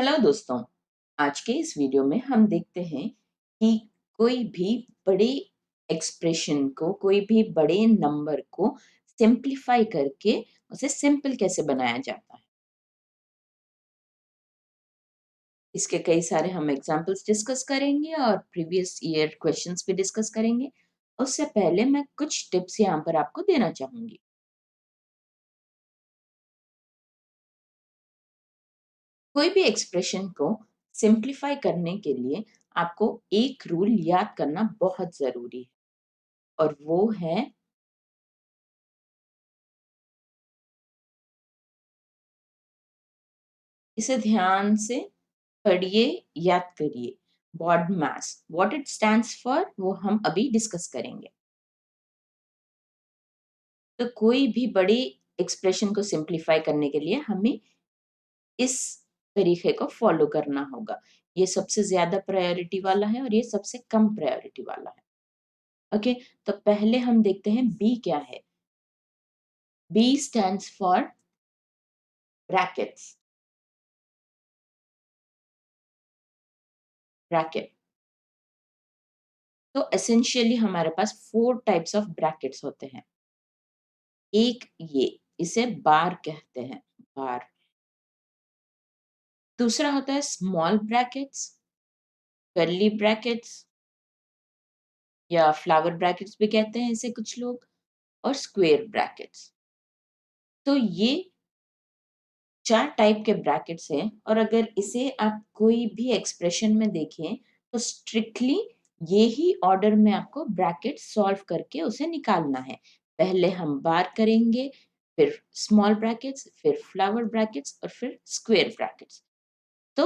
Hello दोस्तों। आज के इस वीडियो में हम देखते हैं कि कोई भी बड़े एक्सप्रेशन को, कोई भी बड़े नंबर को सिंप्लीफाई करके उसे सिंपल कैसे बनाया जाता है। इसके कई सारे हम एग्जांपल्स डिस्कस करेंगे और प्रीवियस ईयर क्वेश्चंस भी डिस्कस करेंगे। उससे पहले मैं कुछ टिप्स यहाँ पर आपको देना चाहूंगी। कोई भी एक्सप्रेशन को सिंप्लीफाई करने के लिए आपको एक रूल याद करना बहुत जरूरी है, और वो है, इसे ध्यान से पढ़िए, याद करिए। BODMAS, what it stands for, वो हम अभी डिस्कस करेंगे। तो कोई भी बड़ी एक्सप्रेशन को सिंप्लीफाई करने के लिए हमें इस तरीके को फॉलो करना होगा। ये सबसे ज्यादा प्रायोरिटी वाला है और ये सबसे कम प्रायोरिटी वाला है। ओके, तो पहले हम देखते हैं बी क्या है। B stands for brackets. Bracket, तो एसेंशियली हमारे पास 4 टाइप्स ऑफ ब्रैकेट्स होते हैं। एक ये, इसे बार कहते हैं, बार। दूसरा होता है स्मॉल ब्रैकेट्स, कर्ली ब्रैकेट्स, या फ्लावर ब्रैकेट्स भी कहते हैं इसे कुछ लोग, और स्क्वेयर ब्रैकेट्स। तो ये 4 टाइप के ब्रैकेट्स हैं, और अगर इसे आप कोई भी एक्सप्रेशन में देखें तो स्ट्रिक्टली ये ही ऑर्डर में आपको ब्रैकेट सॉल्व करके उसे निकालना है। पहले हम बार करेंगे, फिर स्मॉल ब्रैकेट्स, फिर फ्लावर ब्रैकेट्स, और फिर स्क्वेयर ब्रैकेट्स। तो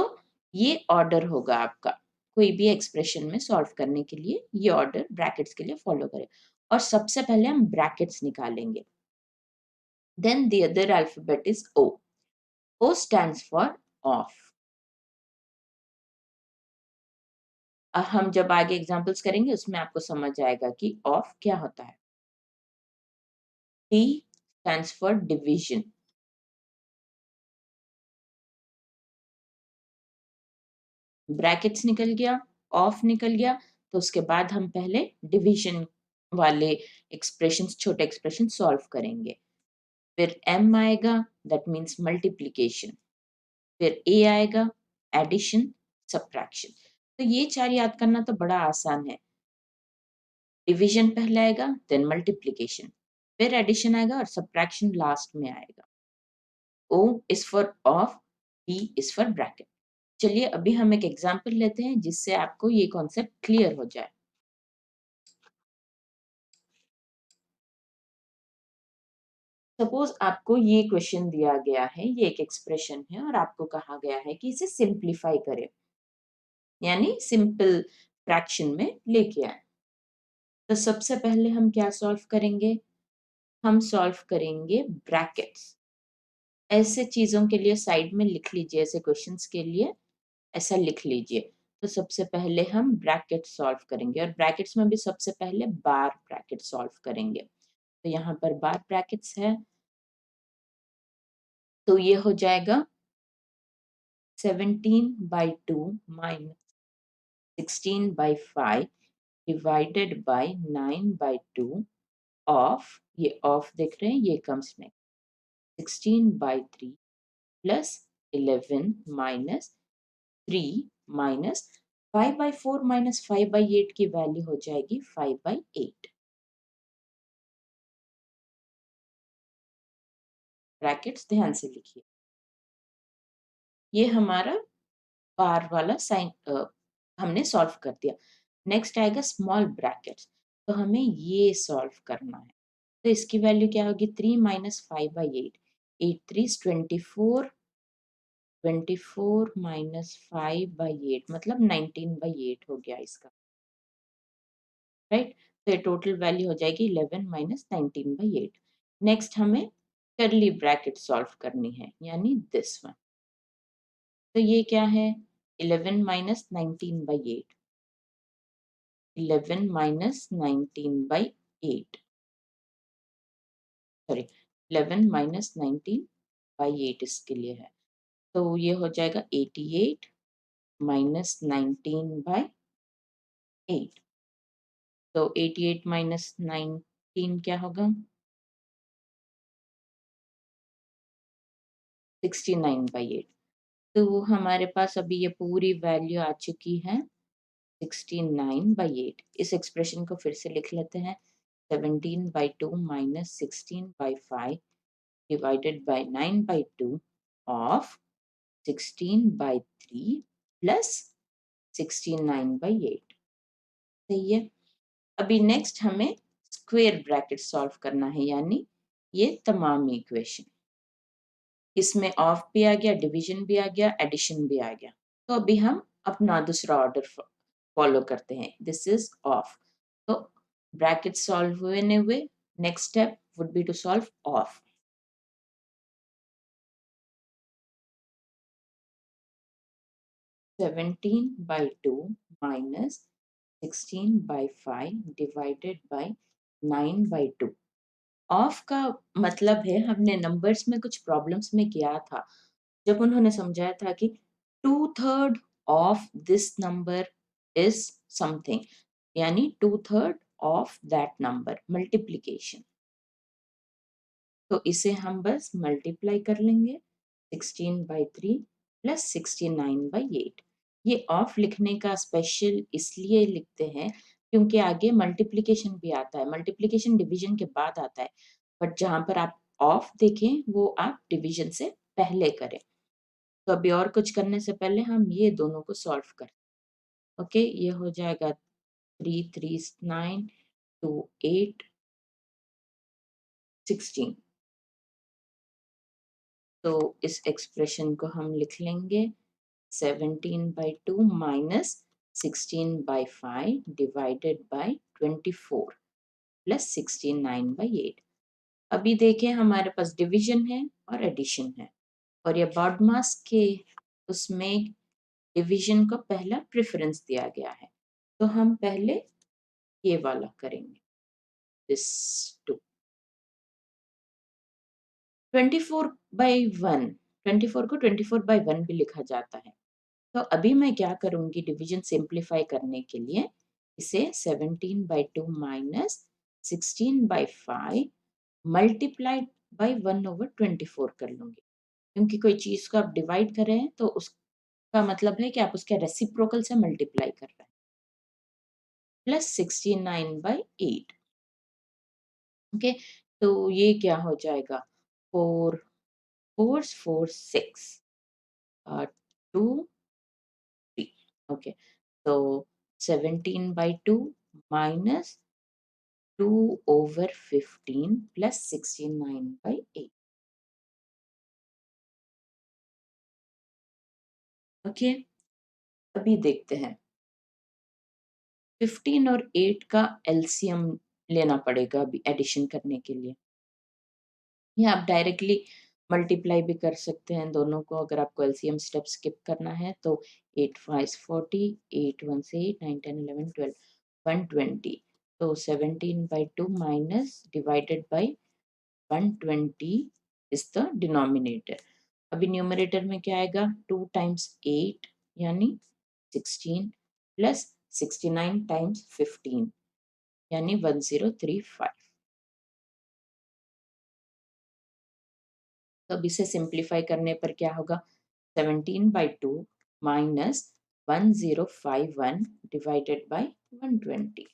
ये ऑर्डर होगा आपका। कोई भी एक्सप्रेशन में सॉल्व करने के लिए ये ऑर्डर ब्रैकेट्स के लिए फॉलो करें। और सबसे पहले हम ब्रैकेट्स निकालेंगे। Then the other alphabet is O. O stands for of. हम जब आगे एग्जांपल्स करेंगे उसमें आपको समझ आएगा कि ऑफ क्या होता है। D stands for division. Brackets निकल गया, ऑफ निकल गया, तो उसके बाद हम पहले डिवीजन वाले एक्सप्रेशंस, छोटे एक्सप्रेशन सॉल्व करेंगे। फिर एम आएगा, दैट मीन्स मल्टीप्लिकेशन। फिर ए आएगा, एडिशन, सब्ट्रैक्शन। तो ये 4 याद करना तो बड़ा आसान है। डिवीजन पहले आएगा, देन मल्टीप्लिकेशन, फिर एडिशन आएगा, और सब्ट्रैक्शन लास्ट में आएगा। O is for of, B is for bracket. चलिए अभी हम एक एग्जांपल लेते हैं जिससे आपको ये कॉन्सेप्ट क्लियर हो जाए। सपोज आपको ये क्वेश्चन दिया गया है, ये एक एक्सप्रेशन है, और आपको कहा गया है कि इसे सिंप्लीफाई करें, यानी सिंपल फ्रैक्शन में लेके आए। तो सबसे पहले हम क्या सॉल्व करेंगे? हम सॉल्व करेंगे ब्रैकेट्स। ऐसे चीजों के लिए साइड में लिख लीजिए, ऐसे क्वेश्चंस के लिए ऐसा लिख लीजिए। तो सबसे पहले हम ब्रैकेट सॉल्व करेंगे, और ब्रैकेट्स में भी सबसे पहले बार ब्रैकेट सॉल्व करेंगे। तो यहाँ पर बार ब्रैकेट्स है, तो ये हो जाएगा 17/2 माइनस 16/5 डिवाइडेड बाय 9/2 ऑफ, ये ऑफ देख रहे हैं, ये comes next, 16/3 plus 11 minus 3 minus 5/4 minus 5/8 की वैल्यू हो जाएगी 5/8। ब्रैकेट्स ध्यान से लिखिए। ये हमारा बार वाला साइन हमने सॉल्व कर दिया। नेक्स्ट आएगा स्मॉल ब्रैकेट्स, तो हमें ये सॉल्व करना है। तो इसकी वैल्यू क्या होगी? 3 माइनस 5/8, 8 3 24, 24 माइनस 5/8 मतलब 19/8 हो गया इसका, राइट। तो ये टोटल वैल्यू हो जाएगी 11 माइनस 19/8। नेक्स्ट हमें कर्ली ब्रैकेट सॉल्व करनी है, यानी दिस वन। तो ये क्या है? 11 माइनस 19/8, 11 माइनस 19/8, सॉरी 11 माइनस 19/8 इसके लिए है। तो ये हो जाएगा 88 माइनस 19/8। तो 88 माइनस 19 क्या होगा? 69/8। तो हमारे पास अभी ये पूरी वैल्यू आ चुकी है 69/8। इस एक्सप्रेशन को फिर से लिख लेते हैं। 17/2 minus 16/5 divided by 9/2 of 16/3 plus 69/8। सही है। अभी नेक्स्ट हमें स्क्वायर ब्रैकेट सॉल्व करना है, यानी ये तमाम इक्वेशन। इसमें ऑफ भी आ गया, डिवीजन भी आ गया, एडिशन भी आ गया। तो अभी हम अपना दूसरा ऑर्डर फॉलो करते हैं। This is of. तो ब्रैकेट सॉल्व हुए नहीं हुए, next step would be to solve of. 17/2 minus 16/5 divided by 9/2। Of का मतलब है, हमने नंबर्स में कुछ प्रॉब्लम्स में किया था जब उन्होंने समझाया था कि 2/3 of this number is something, यानी 2/3 ऑफ दैट नंबर, मल्टीप्लीकेशन। तो इसे हम बस मल्टीप्लाई कर लेंगे 16/3 प्लस 69/8। ये ऑफ लिखने का स्पेशल इसलिए लिखते हैं क्योंकि आगे मल्टीप्लिकेशन भी आता है। मल्टीप्लिकेशन डिवीजन के बाद आता है, बट जहां पर आप ऑफ देखें वो आप डिवीजन से पहले करें। तो अभी और कुछ करने से पहले हम ये दोनों को सॉल्व करें। ओके, ये हो जाएगा 3 3 9 2 8 16। तो इस एक्सप्रेशन को हम लिख लेंगे 17/2 माइनस 16/5 डिवाइडेड बाय 24 प्लस 69/8। अभी देखें, हमारे पास डिवीजन है और एडिशन है, और ये BODMAS के उसमें डिवीजन को पहला प्रेफरेंस दिया गया है। तो हम पहले ये वाला करेंगे, दिस 2। 24/1, 24 को 24/1 भी लिखा जाता है। तो अभी मैं क्या करूंगी, डिवीजन सिंप्लीफाई करने के लिए इसे 17/2 माइनस 16/5 मल्टीप्लाइड बाय 1/24 कर लूंगी। क्योंकि कोई चीज को आप डिवाइड कर रहे हैं तो उसका मतलब है कि आप उसके रेसिप्रोकल से मल्टीप्लाई कर रहे हैं। प्लस 69/8। ओके, तो ये क्या हो जाएगा, 4 4 4 6 2 3। ओके, तो 17/2 माइनस 2/15 प्लस 69/8। ओके, अभी देखते हैं 15 और 8 का एलसीएम लेना पड़ेगा अभी एडिशन करने के लिए, या आप डायरेक्टली मल्टीप्लाई भी कर सकते हैं दोनों को। अगर आपको एलसीएम स्टेप स्किप करना है तो 8 5 40, 8 1 से 8, 9 10 11 12 120। तो 17/2 minus divided by 120 is the denominator. अभी न्यूमरेटर में क्या आएगा, 2 टाइम्स 8 यानी 16 प्लस 69 टाइम्स 15 यानी 1035। तो अब इसे सिंप्लीफाई करने पर क्या होगा, 17/2 माइनस 1051 डिवाइडेड बाय 120।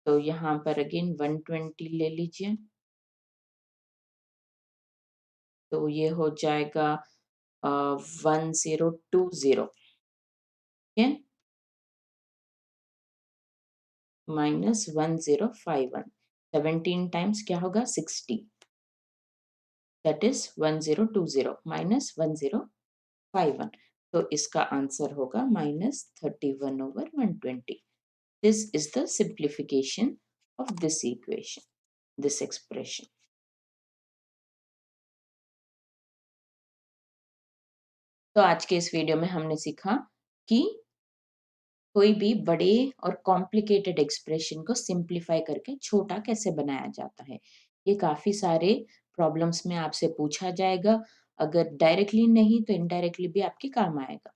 तो यहाँ पर अगेन 120 ले लीजिए, तो ये हो जाएगा 1020 माइनस 1051। 17 टाइम्स क्या होगा, 60, दैट इज 1020 माइनस 1051। तो इसका आंसर होगा -31/120। This is the simplification of this equation, this expression. तो आज के इस वीडियो में हमने सीखा कि कोई भी बड़े और कॉम्प्लिकेटेड एक्सप्रेशन को सिंप्लीफाई करके छोटा कैसे बनाया जाता है। ये काफ़ी सारे प्रॉब्लम्स में आपसे पूछा जाएगा, अगर डायरेक्टली नहीं तो इनडायरेक्टली भी आपके काम आएगा।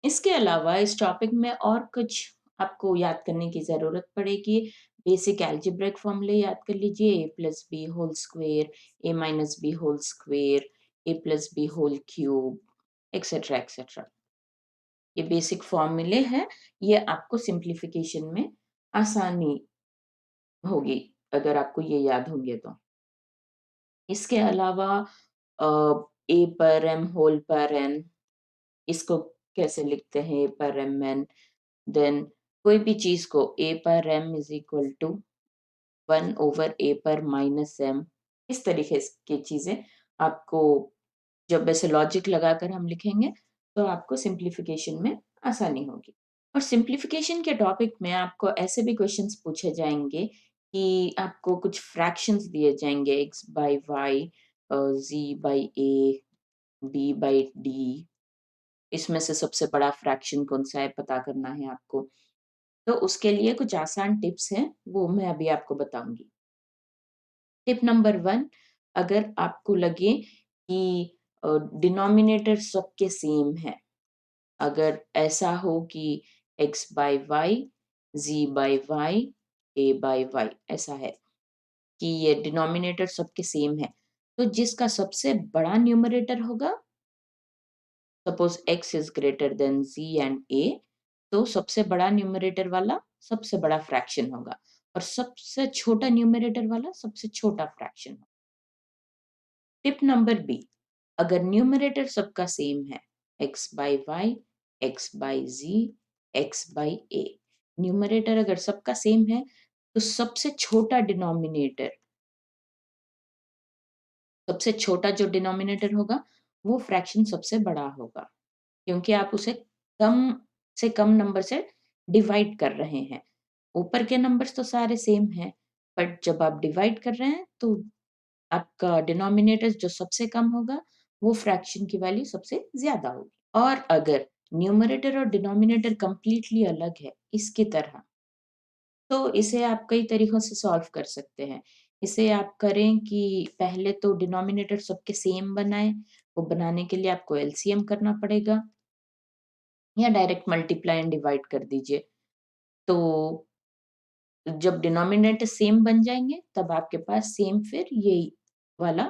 इसके अलावा इस टॉपिक में और कुछ आपको याद करने की ज़रूरत पड़ेगी। बेसिक अलजेब्रिक फ़ॉर्मूले याद कर लीजिए, a plus B whole square, a minus B whole square, a plus B whole cube, etcetera etcetera. ये बेसिक फ़ॉर्मूले हैं, ये आपको सिम्प्लिफिकेशन में आसानी होगी, अगर आपको ये याद होंगे तो। इसके अलावा अ, a पर m होल पर n, इसको कैसे लिखते हैं a पर mn, देन कोई भी चीज़ को a पर m is equal to 1 over a पर माइनस m, इस तरीके की चीज़ें आपको जब ऐसे लॉजिक लगाकर हम लिखेंगे, तो आपको सिम्प्लिफिकेशन में आसानी होगी। और सिम्प्लिफिकेशन के टॉपिक में आपको ऐसे भी क्वेश्चंस पूछे जाएँगे कि आपको कुछ फ्रैक्शंस दिए जाएँगे x by y, z by a, b by d, इसमें से सबसे बड़ा फ्रैक्शन कौन-सा है पता करना है आपको। तो उसके लिए कुछ आसान टिप्स हैं, वो मैं अभी आपको बताऊँगी। टिप नंबर 1, अगर आपको लगे कि डिनोमिनेटर सबके सेम है, अगर ऐसा हो कि x by y, z by y, a by y ऐसा है कि ये डिनोमिनेटर सबके सेम है, तो जिसका सबसे बड़ा न्यूमरेटर होगा, suppose x is greater than z and a, तो सबसे बड़ा न्यूमरेटर वाला सबसे बड़ा फ्रैक्शन होगा और सबसे छोटा न्यूमरेटर वाला सबसे छोटा फ्रैक्शन होगा। टिप नंबर बी, अगर न्यूमरेटर सबका सेम है, x by y, x by z, x by a, numerator अगर सबका सेम है, तो सबसे छोटा जो डिनोमिनेटर होगा, वो फ्रैक्शन सबसे बड़ा होगा, क्योंकि आप उसे कम से कम नंबर से डिवाइड कर रहे हैं। ऊपर के नंबर्स तो सारे सेम हैं, बट जब आप डिवाइड कर रहे हैं, तो आपका डिनोमिनेटर जो सबसे कम होगा, वो फ्रैक्शन की वैल्यू सबसे ज़्यादा होगी। और अगर न्यूमरेटर और डिनोमिनेटर कंप्लीटली अलग है, इसकी तरह, तो इसे आप कई तरीकों से सॉल्व कर सकते हैं। इसे आप करें कि पहले तो डिनोमिनेटर सबके सेम बनाएँ, वो बनाने के लिए आपको एलसीएम करना पड़ेगा या डायरेक्ट मल्टीप्लाई एंड डिवाइड कर दीजिए। तो जब डिनोमिनेटर सेम बन जाएँगे, तब आपके पास सेम फिर यही वाला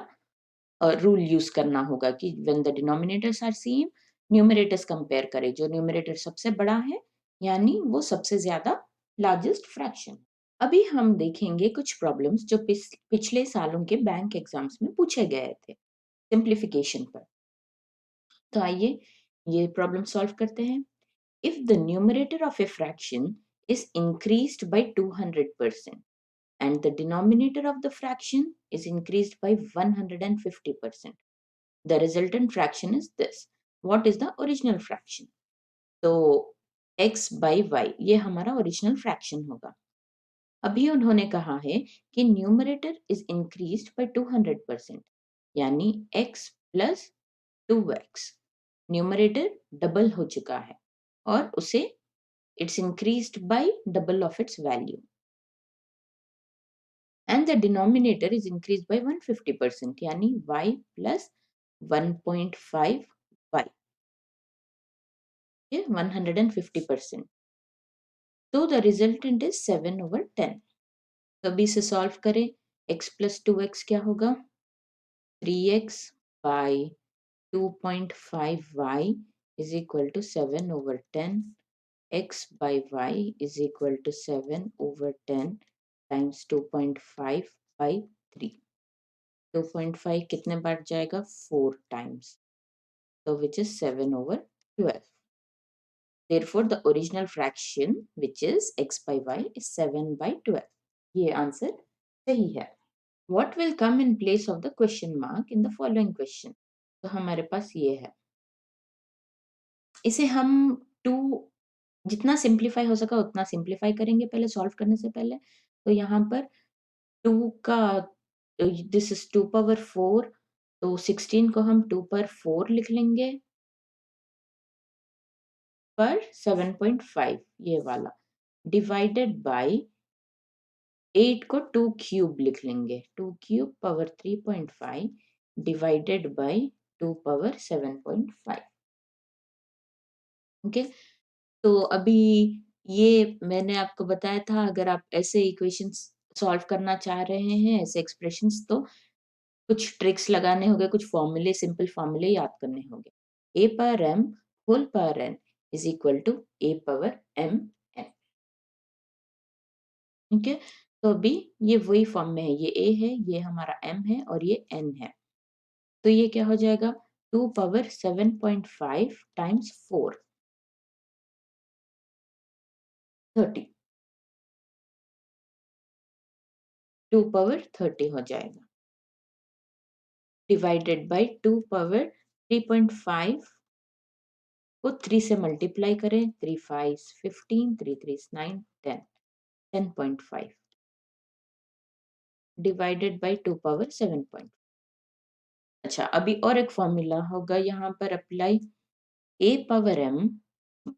रूल यूज़ करना होगा कि when the denominators are same, numerators compare करें। जो न्यूमरेटर सबसे बड़ा है, यानी वो सबसे ज़्यादा लार्जेस्ट फ्रैक्शन। अभी हम देखेंगे कुछ प्रॉब्लम्स जो पिछले सालों के बैंक एग्ज़ाम्स में पूछे गए थे, सिम्प्लिफिकेशन पर। तो आइए ये प्रॉब्लम सॉल्व करते हैं। If the numerator of a fraction is increased by 200% and the denominator of the fraction is increased by 150%, the resultant fraction is this. What is the original fraction? तो x by y ये हमारा original fraction होगा। अभी उन्होंने कहा है कि numerator is increased by 200%, यानी x plus 2x, numerator double हो चुका है और उसे it's increased by double of its value, and the denominator is increased by 150%, यानी y plus 1.5 y, ये 150%, तो the resultant is 7/10। तो अभी इसे सॉल्व करें, x plus 2x क्या होगा, 3x by 2.5y is equal to 7/10, x by y is equal to 7/10 times 2.5 by 3। 2.5 कितने बार जाएगा, 4 times, so which is 7/12। Therefore the original fraction which is x by y is 7/12। ये answer सही है। What will come in place of the question mark in the following question? तो हमारे पास ये है, इसे हम टू जितना सिंप्लीफाई हो सका उतना सिंप्लीफाई करेंगे पहले सॉल्व करने से पहले। तो यहाँ पर 2 का दिस इज 2 पावर 4, तो 16 को हम 2 पर 4 लिख लेंगे पर 7.5 ये वाला, डिवाइडेड बाय 8 को 2 क्यूब लिख लेंगे, 2 cube power 3.5 divided by 2 power 7.5। Okay, तो अभी ये मैंने आपको बताया था, अगर आप ऐसे इक्वेशंस सॉल्व करना चाह रहे हैं, ऐसे एक्सप्रेशंस, तो कुछ ट्रिक्स लगाने होंगे, कुछ फॉर्मूले, सिंपल फॉर्मूले याद करने होंगे। a power m whole power n is equal to a power m n। ठीक है, तो अभी ये वही फॉर्म में है, ये a है, ये हमारा m है और ये n है। तो ये क्या हो जाएगा, 2 पावर 7.5 टाइम्स 4, 30, 2 पावर 30 हो जाएगा, डिवाइडेड बाय 2 पावर 3.5 को 3 से मल्टीप्लाई करें, 3 5 15, 3 3 9 10, 10.5 डिवाइडेड बाय 2 पावर 7 पॉइंट। अच्छा, अभी और एक फॉर्मूला होगा यहाँ पर apply, a power m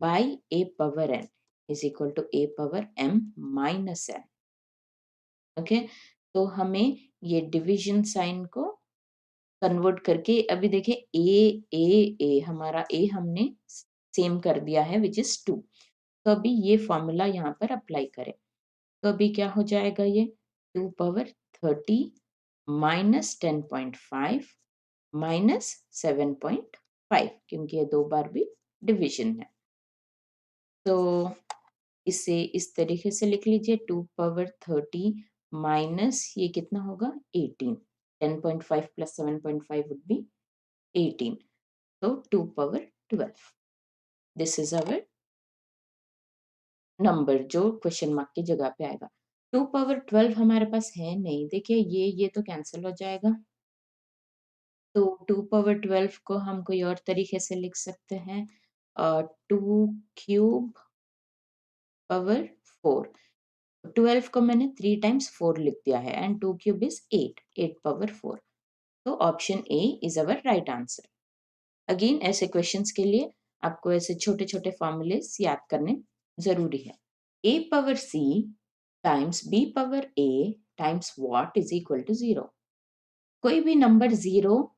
by a power n is equal to a power m minus n। Okay, तो हमें ये डिवीजन साइन को कन्वर्ट करके, अभी देखिए a हमारा a हमने सेम कर दिया है विच इज 2। तो अभी ये फॉर्मूला यहाँ पर अप्लाई करें, तो अभी क्या हो जाएगा, ये 2 पावर 30 माइनस 10.5 माइनस 7.5, क्योंकि ये 2 बार भी डिवीजन है। तो इसे इस तरीके से लिख लीजिए, 2 पावर 30 माइनस ये कितना होगा, 18, 10.5 प्लस 7.5 वुड बी 18, तो 2 power 12। This is our number जो क्वेश्चन मार्क की जगह पे आएगा। 2 पावर 12 हमारे पास है नहीं, देखिए ये तो कैंसिल हो जाएगा, तो 2 पावर 12 को हम कोई और तरीके से लिख सकते हैं, 2 क्यूब पावर 4। 12 को मैंने 3 टाइम्स 4 लिख दिया है एंड 2 क्यूब इज 8, 8 पावर 4। तो option A is our right answer. Again ऐसे क्वेश्चंस के लिए आपको ऐसे छोटे-छोटे फॉर्मूलेस याद करने जरूरी है। a power c times b power a times what is equal to 0। कोई भी नंबर 0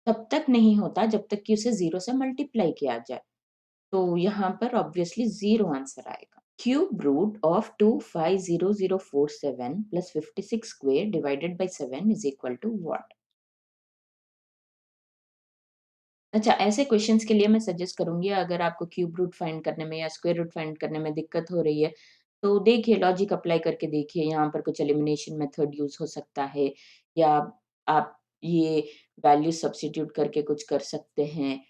तब तक नहीं होता जब तक कि उसे 0 से मल्टीप्लाई किया जाए, तो यहाँ पर ऑब्वियसली 0 आंसर आएगा। Cube root of 250047 plus 56 square divided by 7 is equal to what? अच्छा, ऐसे क्वेश्चंस के लिए मैं सजेस्ट करूंगी, अगर आपको क्यूब रूट फाइंड करने में या स्क्वायर रूट फाइंड करने में दिक्कत हो रही है, तो देखिए लॉजिक अप्लाई करके देखिए, यहाँ पर कुछ एलिमिनेशन मेथड यूज हो सकता है, या आप ये वैल्यू सब्स्टिट्यूट करके कुछ कर सकते हैं।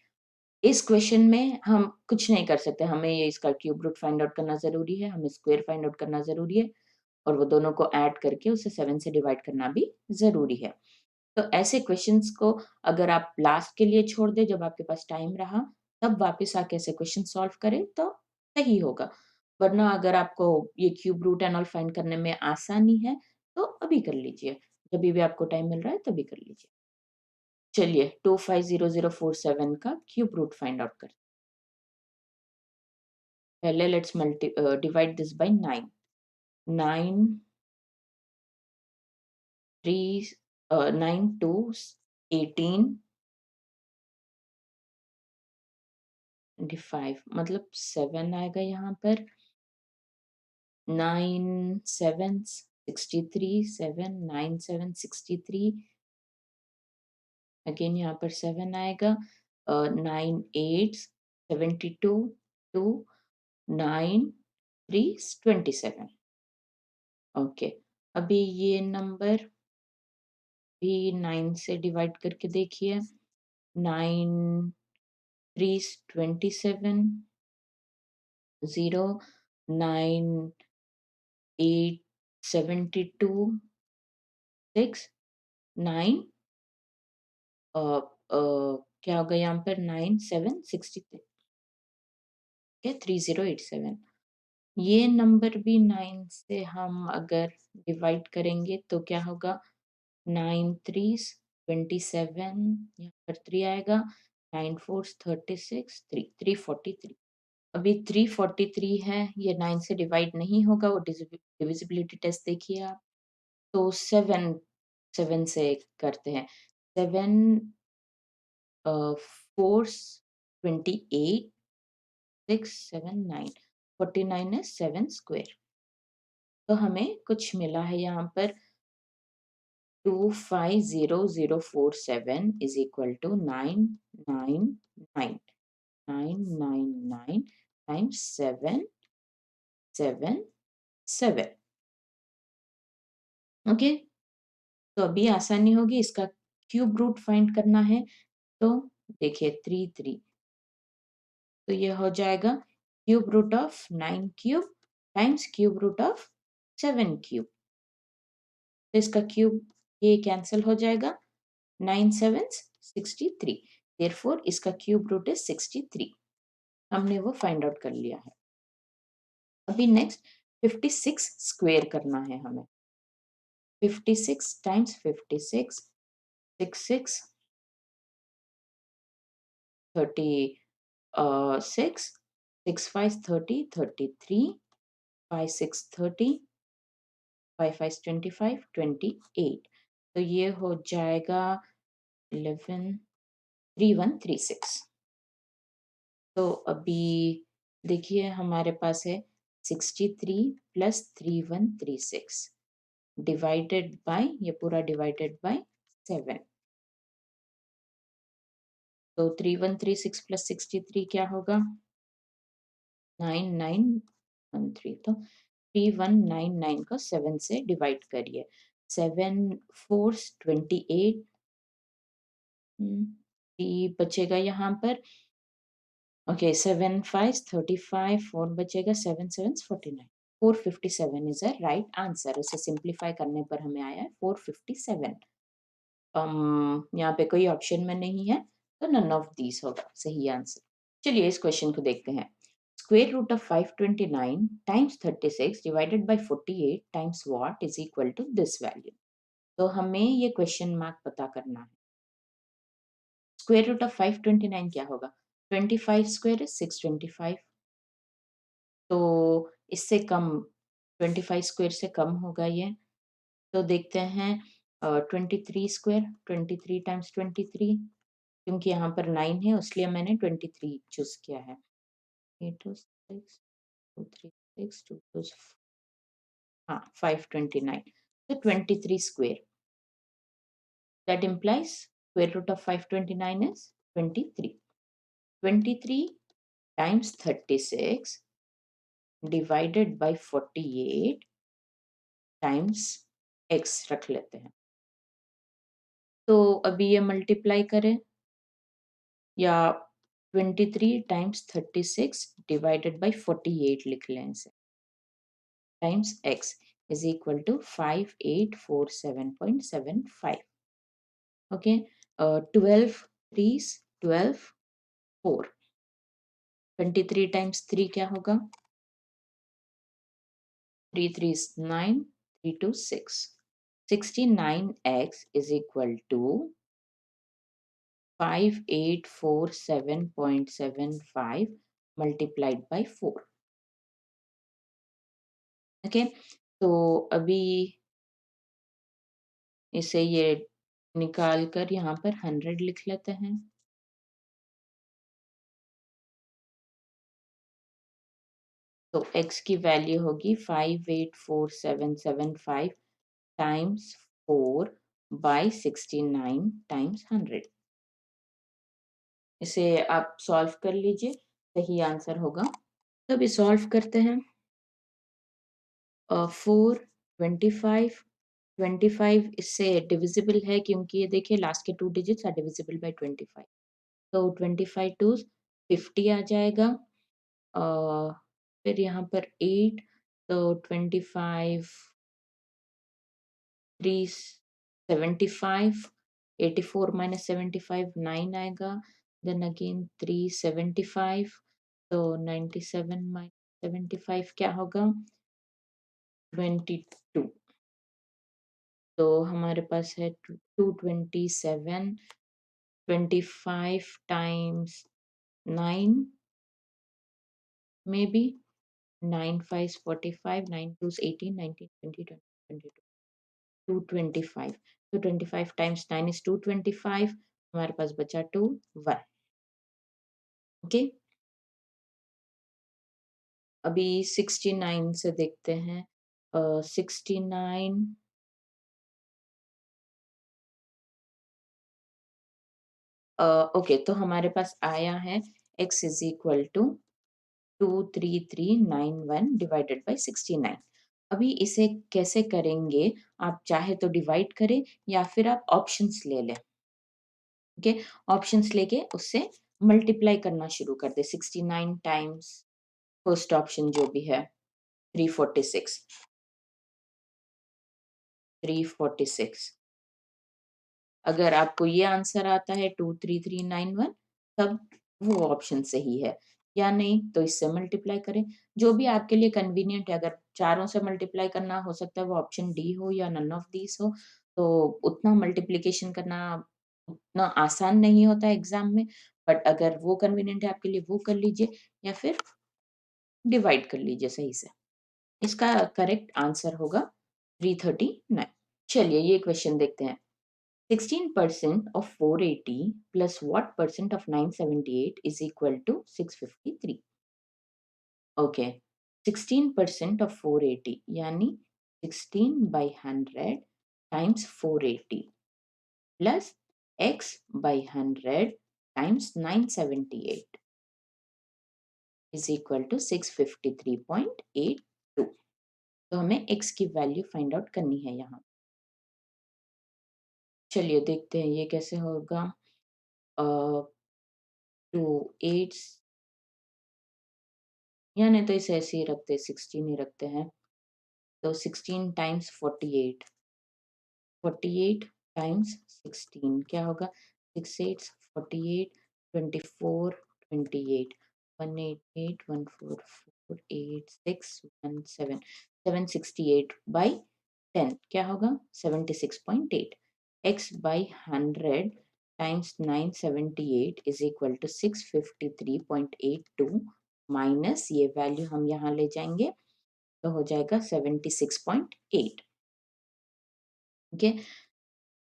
इस क्वेश्चन में हम कुछ नहीं कर सकते, हमें ये इसका क्यूब रूट फाइंड आउट करना ज़रूरी है, हमें स्क्वायर फाइंड आउट करना ज़रूरी है और वो दोनों को ऐड करके उसे 7 से डिवाइड करना भी ज़रूरी है। तो ऐसे क्वेश्चंस को अगर आप लास्ट के लिए छोड़ दें, जब आपके पास टाइम रहा, तब वापस आके ऐसे क्वेश्चन सॉल्व करें तो सही होगा। वरना अगर आपको ये cube root and all find करने में आसानी है, तो अभी कर लीजिए। जभी भी आपको टाइम मिल रहा है तभी कर लीजिए। चलिए 250047 का क्यूब रूट फाइंड आउट करते हैं। पहले लेट्स डिवाइड दिस बाय 9। 9 3 9 2 18 25, मतलब 7 आएगा यहाँ पर। 9 7 63, 7 9 7 63, अगेन यहाँ पर 7 आएगा। 9 8 72, 2 9 3 27। ओके, अभी ये नंबर भी 9 से डिवाइड करके देखिए। 9 3 27, 0 9 8 72, 6 9 अ क्या होगा यहाँ पर 9 7 63 ओके 3087 ये नंबर भी 9 से हम अगर डिवाइड करेंगे तो क्या होगा 9 3s 27 यहाँ पर 3 आएगा 9 4s 36 3 343 अभी 343 है ये 9 से डिवाइड नहीं होगा वो डिविजिबिलिटी टेस्ट देखिए आप तो 7 7 से करते हैं 7 4s 28 6 7 9 49 है 7 स्क्वायर तो हमें कुछ मिला है यहाँ पर 250047 is equal to 999 999 times 777 okay तो अभी आसानी होगी इसका क्यूब रूट फाइंड करना है तो देखिए 3 तो ये हो जाएगा cube root of 9 cube times cube root of 7 cube तो इसका क्यूब ये कैंसिल हो जाएगा 9 sevens 63 देयरफॉर इसका क्यूब रूट इज 63 हमने वो फाइंड आउट कर लिया है अभी नेक्स्ट 56 स्क्वायर करना है हमें 56 टाइम्स 56 6 30 6 6 5 30 33 5 6 30 5 5 25 28 तो ये हो जाएगा 11 3136 तो अभी देखिए हमारे पास है 63 प्लस 3136 डिवाइडेड बाय ये पूरा डिवाइडेड बाय 7 तो 3136 प्लस 63 क्या होगा 9913 तो 3199 को 7 से डिवाइड करिए 7 4 28 बचेगा यहाँ पर ओके 7 5 35 4 बचेगा 7 7 49 457 इज अ राइट आंसर इसे सिंप्लीफाई करने पर हमें आया है 457 यहाँ पे कोई ऑप्शन में नहीं है तो नन ऑफ दीज होगा सही आंसर चलिए इस क्वेश्चन को देखते हैं square root of 529 times 36 divided by 48 times what is equal to this value तो हमें ये क्वेश्चन मार्क पता करना है स्क्वायर रूट ऑफ 529 क्या होगा 25 स्क्वायर इज 625 तो इससे कम 25 स्क्वायर से कम होगा ये तो देखते हैं 23 स्क्वायर 23 टाइम्स 23 क्योंकि यहाँ पर 9 है इसलिए मैंने 23 चूज किया है 8 2 6 2 3 6 2 2 हाँ 529 तो 23 square that implies square root of 529 is 23 23 times 36 divided by 48 times x रख लेते हैं तो अभी ये मल्टीप्लाई करें या 23 टाइम्स 36 डिवाइडेड बाय 48 लिख लें इसे times x is equal to 5847.75 okay 12 3 12 4 23 times 3 क्या होगा 3 3 is 9 3 2 6 69x is equal to 5847.75 multiplied by 4 okay तो अभी इसे ये निकाल कर यहाँ पर 100 लिख लेते हैं तो x की वैल्यू होगी 584775 टाइम्स 4 बाई 69 टाइम्स 100 इसे आप सॉल्व कर लीजिए सही आंसर होगा तो अभी सॉल्व करते हैं 4 25 25 इससे डिविजिबल है क्योंकि ये देखिए लास्ट के 2 डिजिट्स आर डिविजिबल बाय 25 तो 25 टू 50 आ जाएगा फिर यहाँ पर 8 तो 25 3 75, 84 minus 75 9 आएगा, then again 375, तो 97 minus 75 क्या होगा 22, तो हमारे पास है 227, 25 times 9 maybe 9 5 45, 9 2 18, 19 20 20 22, 225, तो 25 times 9 is 225, हमारे पास बचा 2 1. ओके, अभी 69 से देखते हैं, 69 ओके, तो हमारे पास आया है x is equal to 23391 divided by 69. अभी इसे कैसे करेंगे, आप चाहे तो डिवाइड करें या फिर आप ऑप्शंस ले लें. ओके, ऑप्शंस लेके उससे मल्टीप्लाई करना शुरू कर दे. 69 टाइम्स फर्स्ट ऑप्शन जो भी है 346, 346. अगर आपको ये आंसर आता है 23391, तब वो ऑप्शन सही है, या नहीं तो इससे मल्टीप्लाई करें. जो भी आपके लिए कन्वीनियंट है, अगर चारों से मल्टीप्लाई करना हो सकता है वो ऑप्शन डी हो या नन ऑफ दीज हो, तो उतना मल्टीप्लिकेशन करना उतना आसान नहीं होता है एग्जाम में. बट अगर वो कन्वीनियंट है आपके लिए वो कर लीजिए, या फिर डिवाइड कर लीजिए सही से. इसका करेक्ट आंसर होगा 339. चलिए ये क्वेश्चन देखते हैं. 16% of 480 plus what percent of 978 is equal to 653? Okay, 16% of 480 यानी 16 by 100 times 480 plus x by 100 times 978 is equal to 653.82. तो हमें x की वैल्यू फाइंड आउट करनी है यहाँ. चलिए देखते हैं ये कैसे होगा. 2 8 या नहीं तो इसे ऐसे ही रखते 16 ही रखते हैं. तो 16 टाइम्स 48, 48 टाइम्स 16 क्या होगा 6 8 48, 24 28, 188 144 8 6 1 7, 768 बाई 10 क्या होगा 76.8. x by 100 times 978 is equal to 653.82 minus ये वैल्यू हम यहाँ ले जाएंगे तो हो जाएगा 76.8. ओके,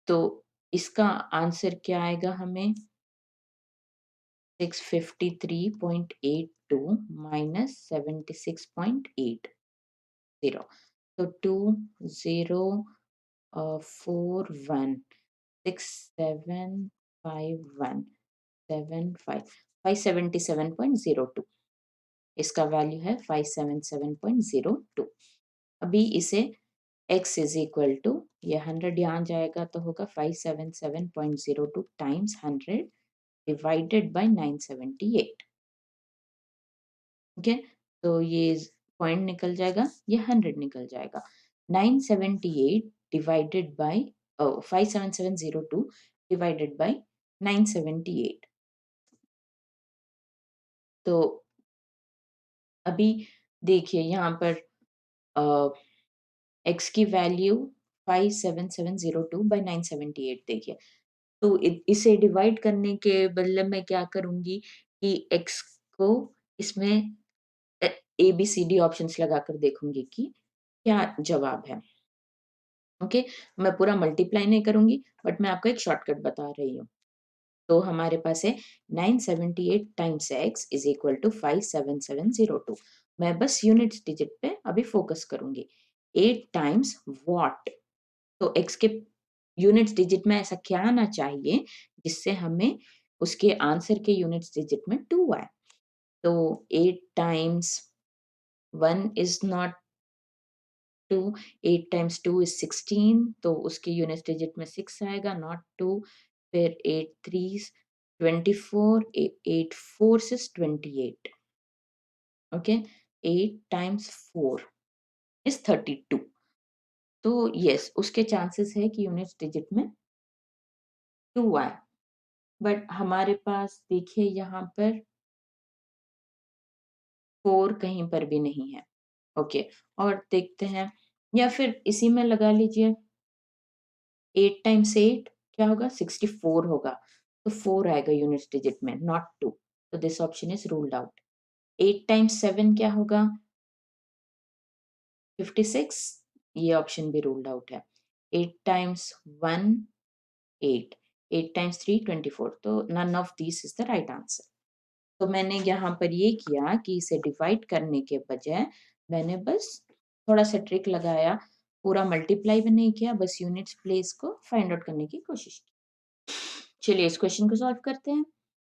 तो इसका आंसर क्या आएगा हमें 653.82 माइनस 76.80. तो 2041675175 577.02. इसका वैल्यू है 577.02. अभी इसे x इज इक्वल टू ये 100 यहाँ जाएगा तो होगा 577.02 टाइम्स 100 डिवाइडेड बाय 978. ओके, तो ये पॉइंट निकल जाएगा, ये 100 निकल जाएगा. 978 डिवाइडेड बाय 57702 डिवाइडेड बाय 978. तो अभी देखिए यहाँ पर x की वैल्यू 57702 बाय 978 देखिए. तो इसे डिवाइड करने के बदले मैं क्या करूंगी कि x को इसमें A B C D options लगाकर देखूंगी कि क्या जवाब है. ओके, मैं पूरा मल्टीप्लाई नहीं करूंगी बट मैं आपको एक शॉर्टकट बता रही हूँ. तो हमारे पास है 978 times x is equal to 57702. मैं बस यूनिट्स डिजिट पे अभी फोकस करूंगी. 8 टाइम्स वॉट, तो x के यूनिट्स डिजिट में ऐसा क्या आना चाहिए जिससे हमें उसके आंसर के यूनिट्स डिजिट में 2 आए. तो 8 times 1 is not 2, 8 times 2 is 16, तो उसके यूनिट्स डिजिट में 6 आएगा नॉट 2. फिर 8 3 24, 8 4 इज 28. Okay, 8 times 4 is 32. तो यस, उसके चांसेस है कि यूनिट्स डिजिट में 2 आए। बट हमारे पास देखिए यहाँ पर 4 कहीं पर भी नहीं है। ओके, और देखते हैं, या फिर इसी में लगा लीजिए 8 टाइम्स 8 क्या होगा? 64 होगा। तो 4 आएगा यूनिट्स डिजिट में, नॉट 2। तो this option is ruled out. 8 times 7 क्या होगा? 56, ये ऑप्शन भी रूल्ड आउट है। 8 टाइम्स 1 8, 8 टाइम्स 3 24, तो none of this is the right answer. तो मैंने यहाँ पर ये किया कि इसे डिवाइड करने के बजाय मैंने बस थोड़ा सा ट्रिक लगाया, पूरा मल्टीप्लाई भी नहीं किया, बस यूनिट्स प्लेस को फाइंड आउट करने की कोशिश की। चलिए इस क्वेश्चन को सॉल्व करते हैं।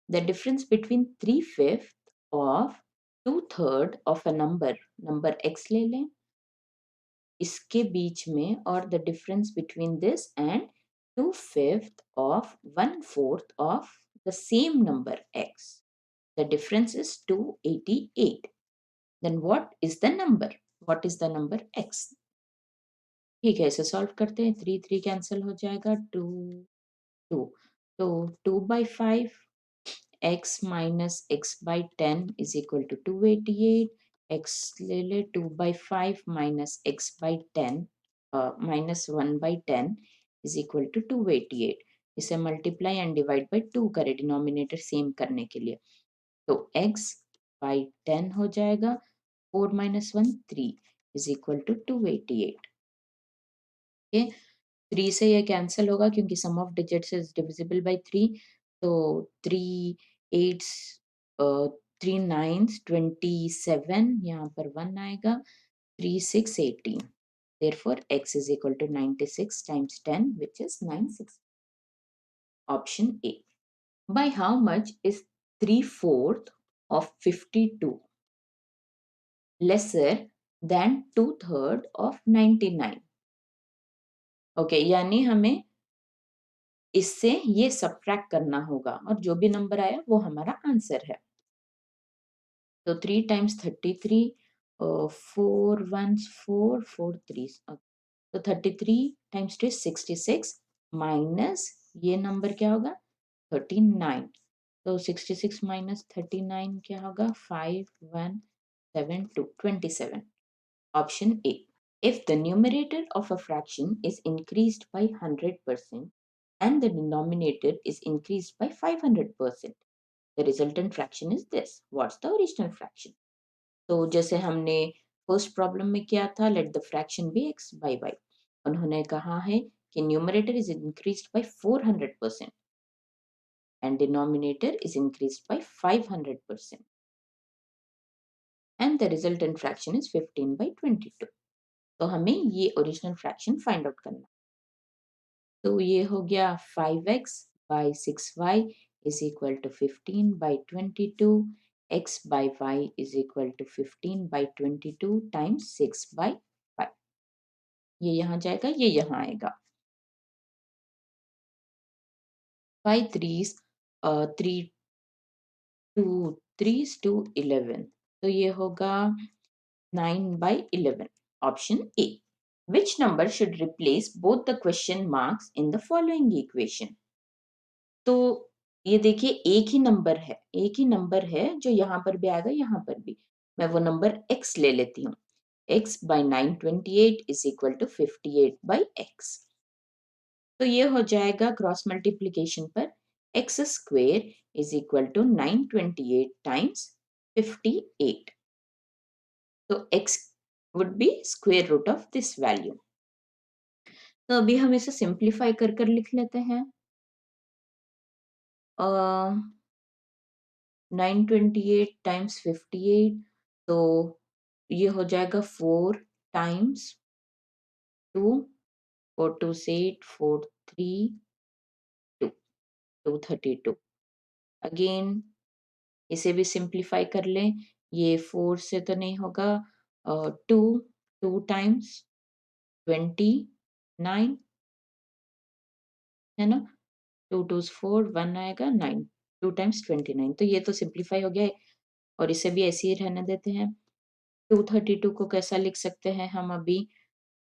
The difference between 3/5 of 2/3 of a number x ले लें, इसके बीच में, और the difference between this and 2/5 of 1/4 of the same number x, the difference is 288. Then what is the number? What is the number x? ठीक है, इसे solve करते हैं। 3 3 कैंसिल हो जाएगा, 2 2, तो 2/5 x minus x by 10 is equal to 288। x ले ले, 2/5 minus x by 10 minus 1/10 is equal to 288। इसे मल्टीप्लाई एंड डिवाइड बाई 2 करें डिनोमिनेटर सेम करने के लिए, तो x by 10 हो जाएगा, 4 minus 1 3 is equal to 288। Okay, 3 से ये कैंसिल होगा क्योंकि sum of digits is divisible by 3, तो 3 8 3 9 27, यहाँ पर 1 आएगा, 3 6 18। Therefore x is equal to 96 times 10, which is 96। Option A। By how much is 3/4 of 52 lesser than 2/3 of 99? Okay, यानी हमें इससे ये सब्ट्रैक्ट करना होगा और जो भी नंबर आया वो हमारा आंसर है। तो 3 टाइम्स 33, 4 1s 4 4 3s, तो 33 टाइम्स 2 66 माइनस ये नंबर क्या होगा? 39। तो 66 माइनस 39 क्या होगा? 5 1 7 2 27। Option A। If the numerator of a fraction is increased by 100% and the denominator is increased by 500%, the resultant fraction is this. What's the original fraction? तो जैसे हमने फर्स्ट प्रॉब्लम में किया था, let the fraction be x by y। उन्होंने कहा है कि numerator is increased by 400% and denominator is increased by 500%, and the resultant fraction is 15 by 22। तो हमें ये ओरिजिनल फ्रैक्शन फाइंड आउट करना। तो ये हो गया 5x by 6y is equal to 15 by 22, x by y is equal to 15 by 22 times 6 by 5। ये यहाँ जाएगा, ये यहाँ आएगा। 5 3s 3 2 3s to 11, तो ये होगा 9 by 11। Option A। Which number should replace both the question marks in the following equation? तो ये देखिए एक ही नंबर है जो यहाँ पर भी आएगा, यहाँ पर भी। मैं वो नंबर x ले लेती हूँ। x by 928 is equal to 58 by x। तो ये हो जाएगा क्रॉस मल्टीप्लिकेशन पर x square is equal to 928 times 58। तो x would be square root of this value। तो अभी हम इसे सिंप्लीफाई कर कर लिख लेते हैं। 928 टाइम्स 58, तो ये हो जाएगा 4 टाइम्स 2, 4 2 से 8 4 3 2 232। अगेन इसे भी सिंप्लीफाई कर लें, ये 4 से तो नहीं होगा, 2 2 टाइम्स 29 है ना, 2 2s 4 1 आएगा 9, 2 टाइम्स 29, तो ये तो सिंप्लीफाई हो गया और इसे भी ऐसे ही रहने देते हैं। 232 को कैसा लिख सकते हैं हम अभी?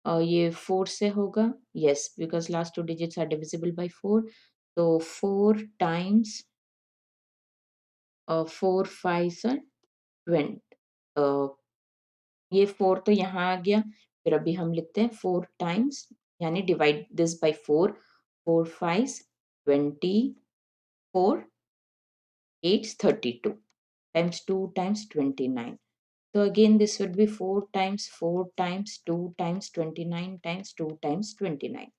ये 4 से होगा, yes, because last 2 digits are divisible by 4, तो 4 टाइम्स 4 5 20, अ, ये 4 तो यहाँ आ गया, फिर अभी हम लिखते हैं 4 टाइम्स, यानी divide this by 4, 4 5 20, 4 8 32 times 2 times 29. So again this would be 4 times 2 times 29 times 2 times 29.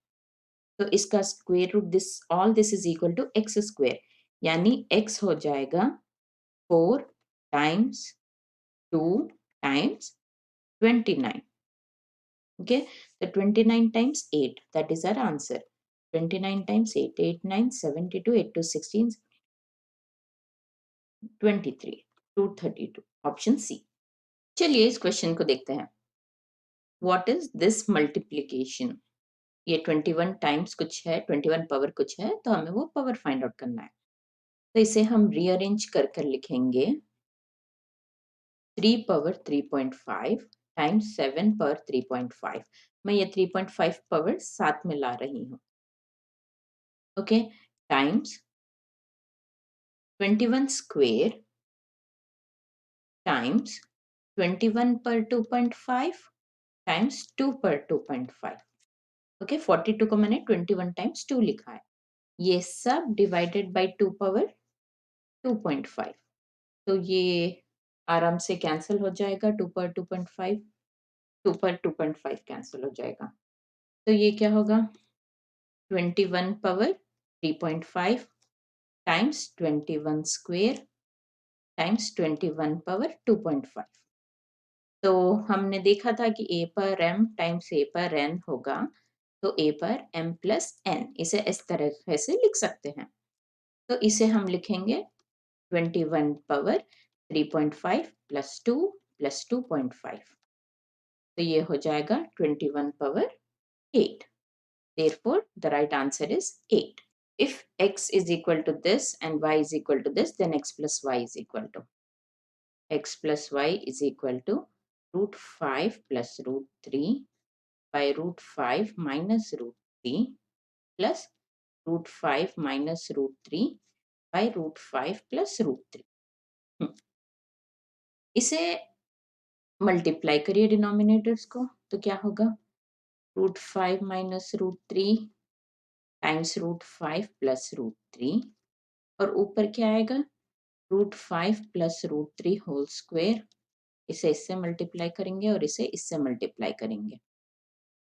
तो इसका square root, this all this is equal to x square, यानी x हो जाएगा 4 times 2 times 29. Okay, so 29 times 8, that is our answer. 29 times 8, 8 9 72, 8 to 16, 23, 232, option C. चलिए इस question को देखते हैं. What is this multiplication? ये 21 टाइम्स कुछ है, 21 पावर कुछ है, तो हमें वो पावर फाइंड आउट करना है. तो इसे हम रीअरेंज कर कर लिखेंगे 3 पावर 3.5 टाइम्स 7 पावर 3.5. मैं ये 3.5 पावर साथ में ला रही हूँ. ओके, टाइम्स 21 स्क्वेयर टाइम्स 21 पर 2.5 टाइम्स 2 पर 2.5. ओके, 42 को मैंने 21 टाइम्स 2 लिखा है. ये सब डिवाइडेड बाय 2 पावर 2.5. तो ये आराम से कैंसिल हो जाएगा. 2 पर 2.5, 2 पर 2.5 कैंसिल हो जाएगा. तो ये क्या होगा? 21 power 3.5 times 21 square times 21 power 2.5. तो हमने देखा था कि a पर m टाइम्स a पर n होगा, तो a पर m प्लस n, इसे इस तरह से लिख सकते हैं. तो इसे हम लिखेंगे 21 पावर 3.5 प्लस 2 प्लस 2.5. तो ये हो जाएगा 21 power 8. Therefore, the right answer is 8. If x is equal to this and y is equal to this, then x plus y is equal to root 5 plus root 3 by root 5 minus root 3 plus root 5 minus root 3 by root 5 plus root 3. इसे multiply करिए denominators को, तो क्या होगा? Root 5 minus root 3 times root 5 plus root 3, और ऊपर क्या आएगा? Root 5 plus root 3 whole square. इसे इससे मल्टीप्लाई करेंगे और इसे इससे मल्टीप्लाई करेंगे,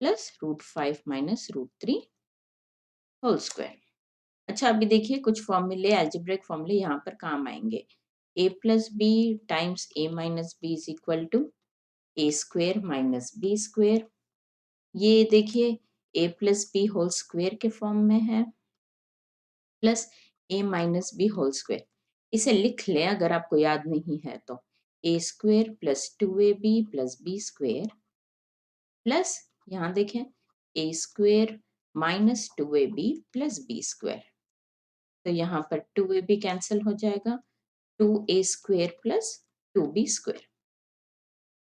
plus root 5 minus root 3 whole square. अच्छा, अभी देखिए कुछ फॉर्मूले, अलजेब्रिक फॉर्मूले यहाँ पर काम आएंगे. a plus B times a minus b is equal to a square minus b square. ये देखिए a plus B whole square के फॉर्म में है, plus a minus B whole square. इसे लिख लें अगर आपको याद नहीं है तो. a square plus 2ab plus b square plus, यहाँ देखें, a square minus 2ab plus b square. तो यहाँ पर 2ab कैंसिल हो जाएगा, 2a square plus 2b square.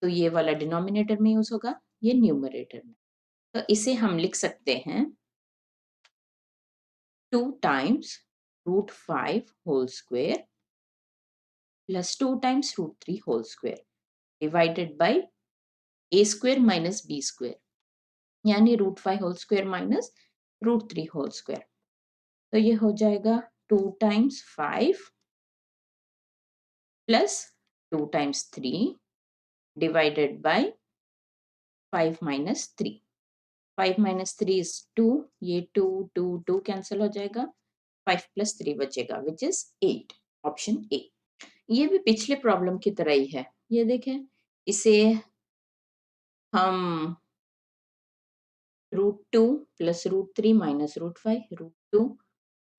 तो ये वाला डिनोमिनेटर में यूज होगा, ये न्यूमरेटर में. तो इसे हम लिख सकते हैं 2 times root 5 whole square plus 2 times root 3 whole square divided by a square minus b square, यानी root 5 whole square minus root 3 whole square. तो ये हो जाएगा 2 times 5 plus 2 times 3 divided by 5 minus 3. 5 minus 3 is 2, ये 2 2 2 cancel हो जाएगा, 5 plus 3 बचेगा, which is 8. Option A. ये भी पिछले प्रॉब्लम की तरह ही है. ये देखें, इसे हम root 2 plus root 3 minus root 5, root 2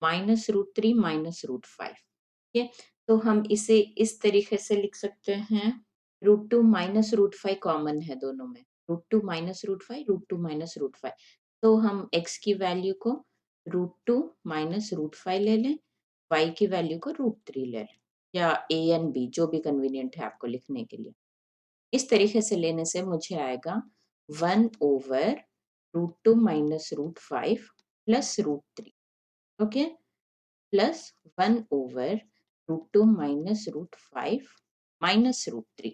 minus root 3 minus root 5. ठीक है, तो हम इसे इस तरीके से लिख सकते हैं. रूट 2 माइनस रूट 5 कॉमन है दोनों में, root 2 minus root 5, root 2 minus root 5. तो हम x की वैल्यू को रूट 2 माइनस रूट 5 ले लें, y की वैल्यू को रूट 3 ले लें, या a एंड b जो भी कन्वीनियंट है आपको लिखने के लिए. इस तरीके से लेने से मुझे आएगा 1/√2 minus √5 plus √3. Okay, plus 1/√2 minus √5 minus √3.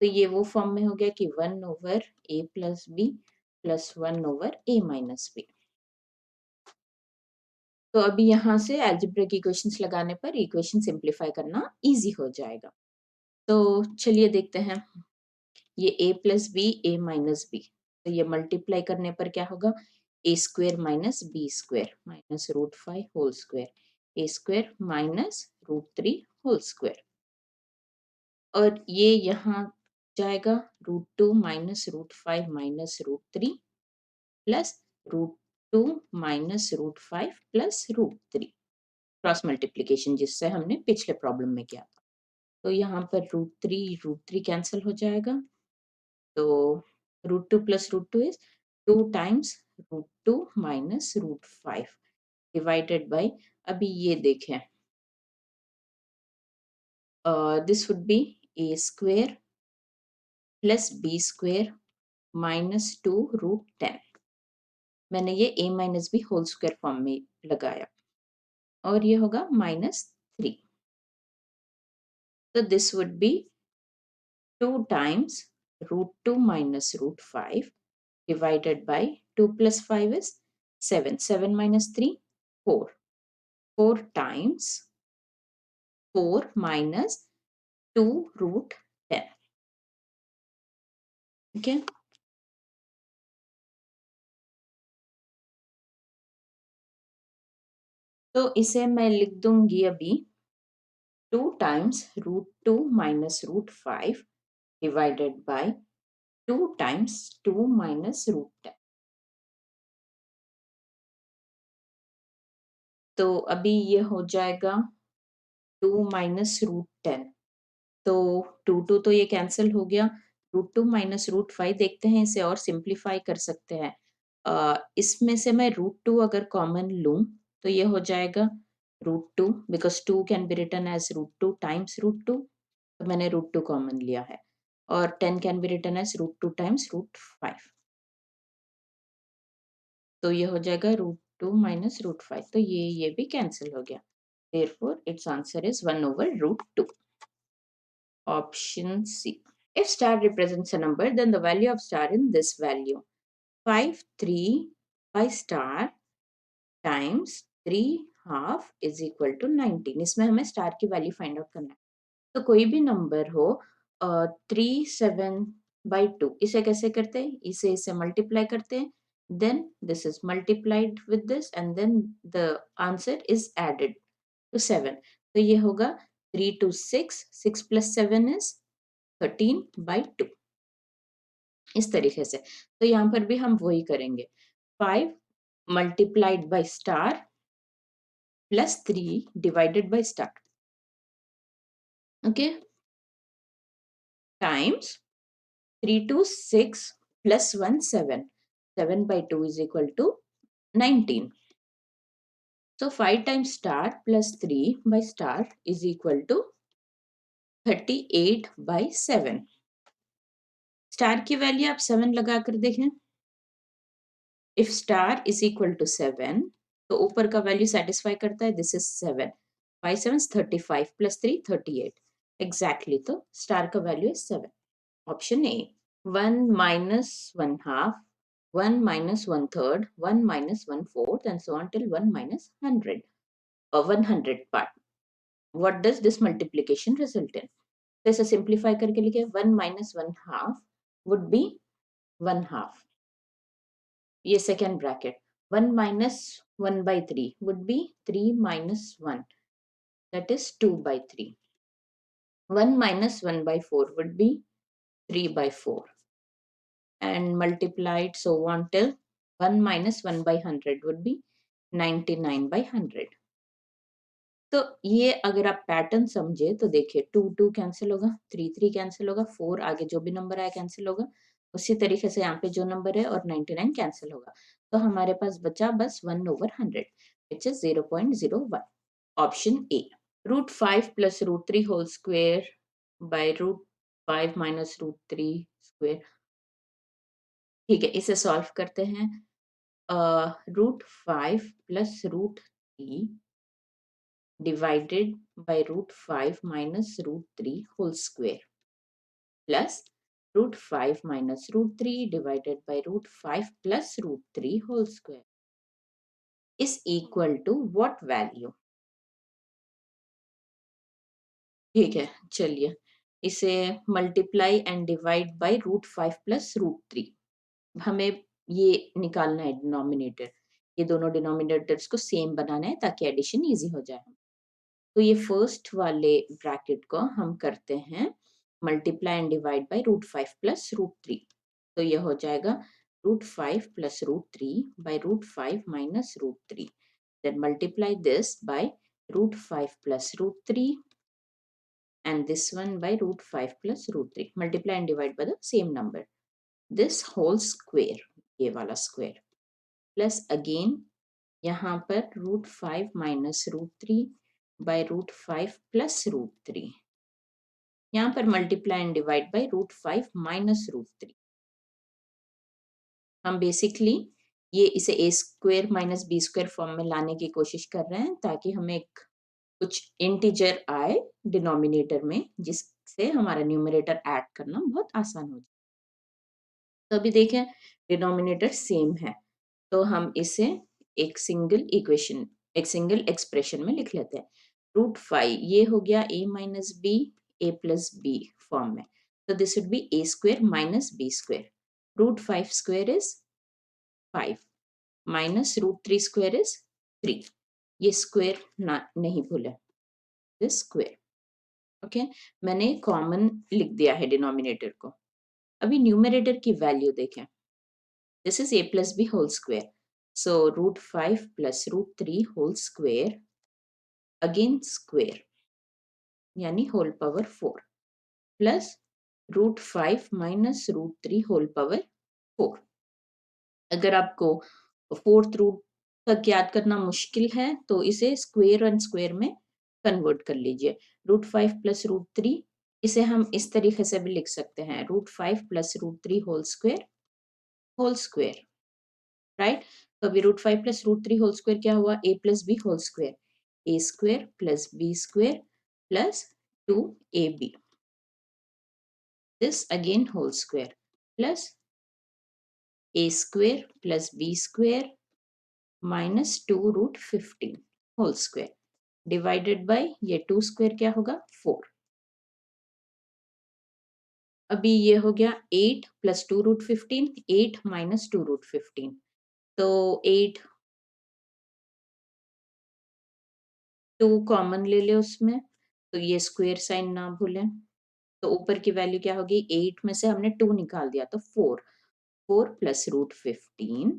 तो ये वो फॉर्म में हो गया कि 1/a plus b plus 1/a minus b. तो अभी यहाँ से एल्जेब्रिक इक्वेशंस लगाने पर इक्वेशन सिंप्लीफाई करना इजी हो जाएगा. तो चलिए देखते हैं. ये a plus b, a minus b. तो ये मल्टीप्लाई करने पर क्या होगा? a square minus b square minus √5 whole square. a square minus √3 whole square. और ये यहाँ जाएगा √2 minus √5 minus √3 plus √2 minus √5 plus √3. Cross multiplication जिससे हमने पिछले प्रॉब्लम में किया था. तो यहाँ पर √3 कैंसिल हो जाएगा. तो √2 plus √2 is 2 times √2 minus √5 divided by, अभी ये देखें, this would be a square plus b square minus 2 √10. मैंने ये a minus b whole square form में लगाया और ये होगा -3. तो this would be 2 times √2 minus √5 divided by 2 plus 5 is 7. 7 minus 3, 4. 4 times 4 minus 2 √10. Okay. तो इसे मैं लिख दूंगी अभी 2 times √2 minus √5 divided by 2 times 2 minus √10. तो अभी ये हो जाएगा 2 minus √10. तो 2 तो ये कैंसिल हो गया. √2 minus √5 देखते हैं, इसे और सिंप्लीफाई कर सकते हैं. इसमें से मैं √2 अगर कॉमन लूं तो ये हो जाएगा √2 because 2 can be written as √2 times √2. तो मैंने √2 कॉमन लिया है. और 10 can be written as √2 times √5. तो ये हो जाएगा √2 minus √5. तो ये भी कैंसिल हो गया. Therefore, its answer is 1/√2. Option C. If star represents a number, then the value of star in this value 5, 3 by star times 3 half is equal to 19. इसमें हमें स्टार की वैल्यू फाइंड आउट करना है. तो कोई भी नंबर हो 3, 7/2, इसे कैसे करते हैं? इसे मल्टीप्लाई करते हैं. Then this is multiplied with this and then the answer is added to 7. तो ये होगा 3 to 6. 6 plus 7 is 13/2. इस तरीके से. तो यहाँ पर भी हम वही करेंगे. 5 multiplied by star plus 3 divided by star. Okay. Times 3 to 6 plus 1, 7. 7/2 is equal to 19. So 5 times star plus 3 by star is equal to 38/7. Star की वैल्यू आप 7 लगा कर देखें. If star is equal to 7 तो ऊपर का वैल्यू सेटिस्फाई करता है. This is 7. 5 7 35 plus 3 38. एग्जैक्टली. तो स्टार का value is 7. Option A. 1 minus 1 half, 1 minus 1/3, 1 minus 1/4 and so on till 1 minus 100 or 100 part. What does this multiplication result in? तो इसे simplify करके लिखे 1 minus 1 half would be 1 half. ये second bracket. 1 minus 1/3 would be 3 minus 1, that is 2/3. 1 minus 1/4 would be 3/4 and multiplied so on till 1 minus 1/100 would be 99/100. तो ये अगर आप pattern समझे तो देखिए 2 2 कैंसिल होगा, 3 3 कैंसिल होगा, 4 आगे जो भी नंबर आया कैंसिल होगा. उसी तरीके से यहाँ पे जो नंबर है और 99 कैंसिल होगा. तो हमारे पास बचा बस 1/100 which is 0.01. Option A. √5 plus √3 whole square by √5 minus √3 square. ठीक है, इसे सॉल्व करते हैं। √5 plus √3 divided by √5 minus √3 whole square plus √5 minus √3 divided by √5 plus √3 whole square is equal to what value? ठीक है, चलिए इसे multiply and divide by √5 plus √3। हमें ये निकालना है डिनोमिनेटर। ये दोनों डिनोमिनेटर्स को सेम बनाना है ताकि एडिशन इजी हो जाए। तो ये फर्स्ट वाले ब्रैकेट को हम करते हैं multiply and divide by √5 plus √3। तो ये हो जाएगा √5 plus √3 by √5 minus √3। Then multiply this by √5 plus √3 and this one by √5 plus √3. Multiply and divide by the same number. This whole square, ये वाला square, plus again यहाँ पर √5 minus √3 by √5 plus √3. यहाँ पर multiply and divide by √5 minus √3. हम basically ये इसे a square minus b square form में लाने की कोशिश कर रहे हैं ताकि हमें एक कुछ इंटीजर आए डिनोमिनेटर में जिससे हमारा न्यूमरेटर ऐड करना बहुत आसान हो जाए। तो अभी देखें डिनोमिनेटर सेम है तो हम इसे एक सिंगल इक्वेशन एक सिंगल एक्सप्रेशन में लिख लेते हैं। √5 ये हो गया a minus b a plus b form में। तो this would be a square minus b square. √5 square is 5 minus √3 square is 3। ये स्क्वायर ना नहीं भूलें, दिस स्क्वायर। ओके, मैंने कॉमन लिख दिया है डिनोमिनेटर को। अभी न्यूमरेटर की वैल्यू देखें। This is a plus B whole square. So √5 plus √3 whole square again square यानी whole power 4 plus √5 minus √3 whole power 4। अगर आपको फोर्थ रूट तक याद करना मुश्किल है तो इसे स्क्वायर एंड स्क्वायर में कन्वर्ट कर लीजिए। √5 प्लस √3 इसे हम इस तरीके से भी लिख सकते हैं √5 प्लस √3 होल स्क्वायर राइट। तो अभी √5 प्लस √3 होल स्क्वायर क्या हुआ a plus B whole square a square plus b square plus 2ab this again whole square plus a square plus b square minus 2√15 whole square divided by ये 2 square क्या होगा 4। अभी ये हो गया 8 plus 2√15 8 minus 2√15। तो 8 2 कॉमन ले ले उसमें तो ये स्क्वायर साइन ना भूलें। तो ऊपर की वैल्यू क्या होगी 8 में से हमने 2 निकाल दिया तो 4 plus √15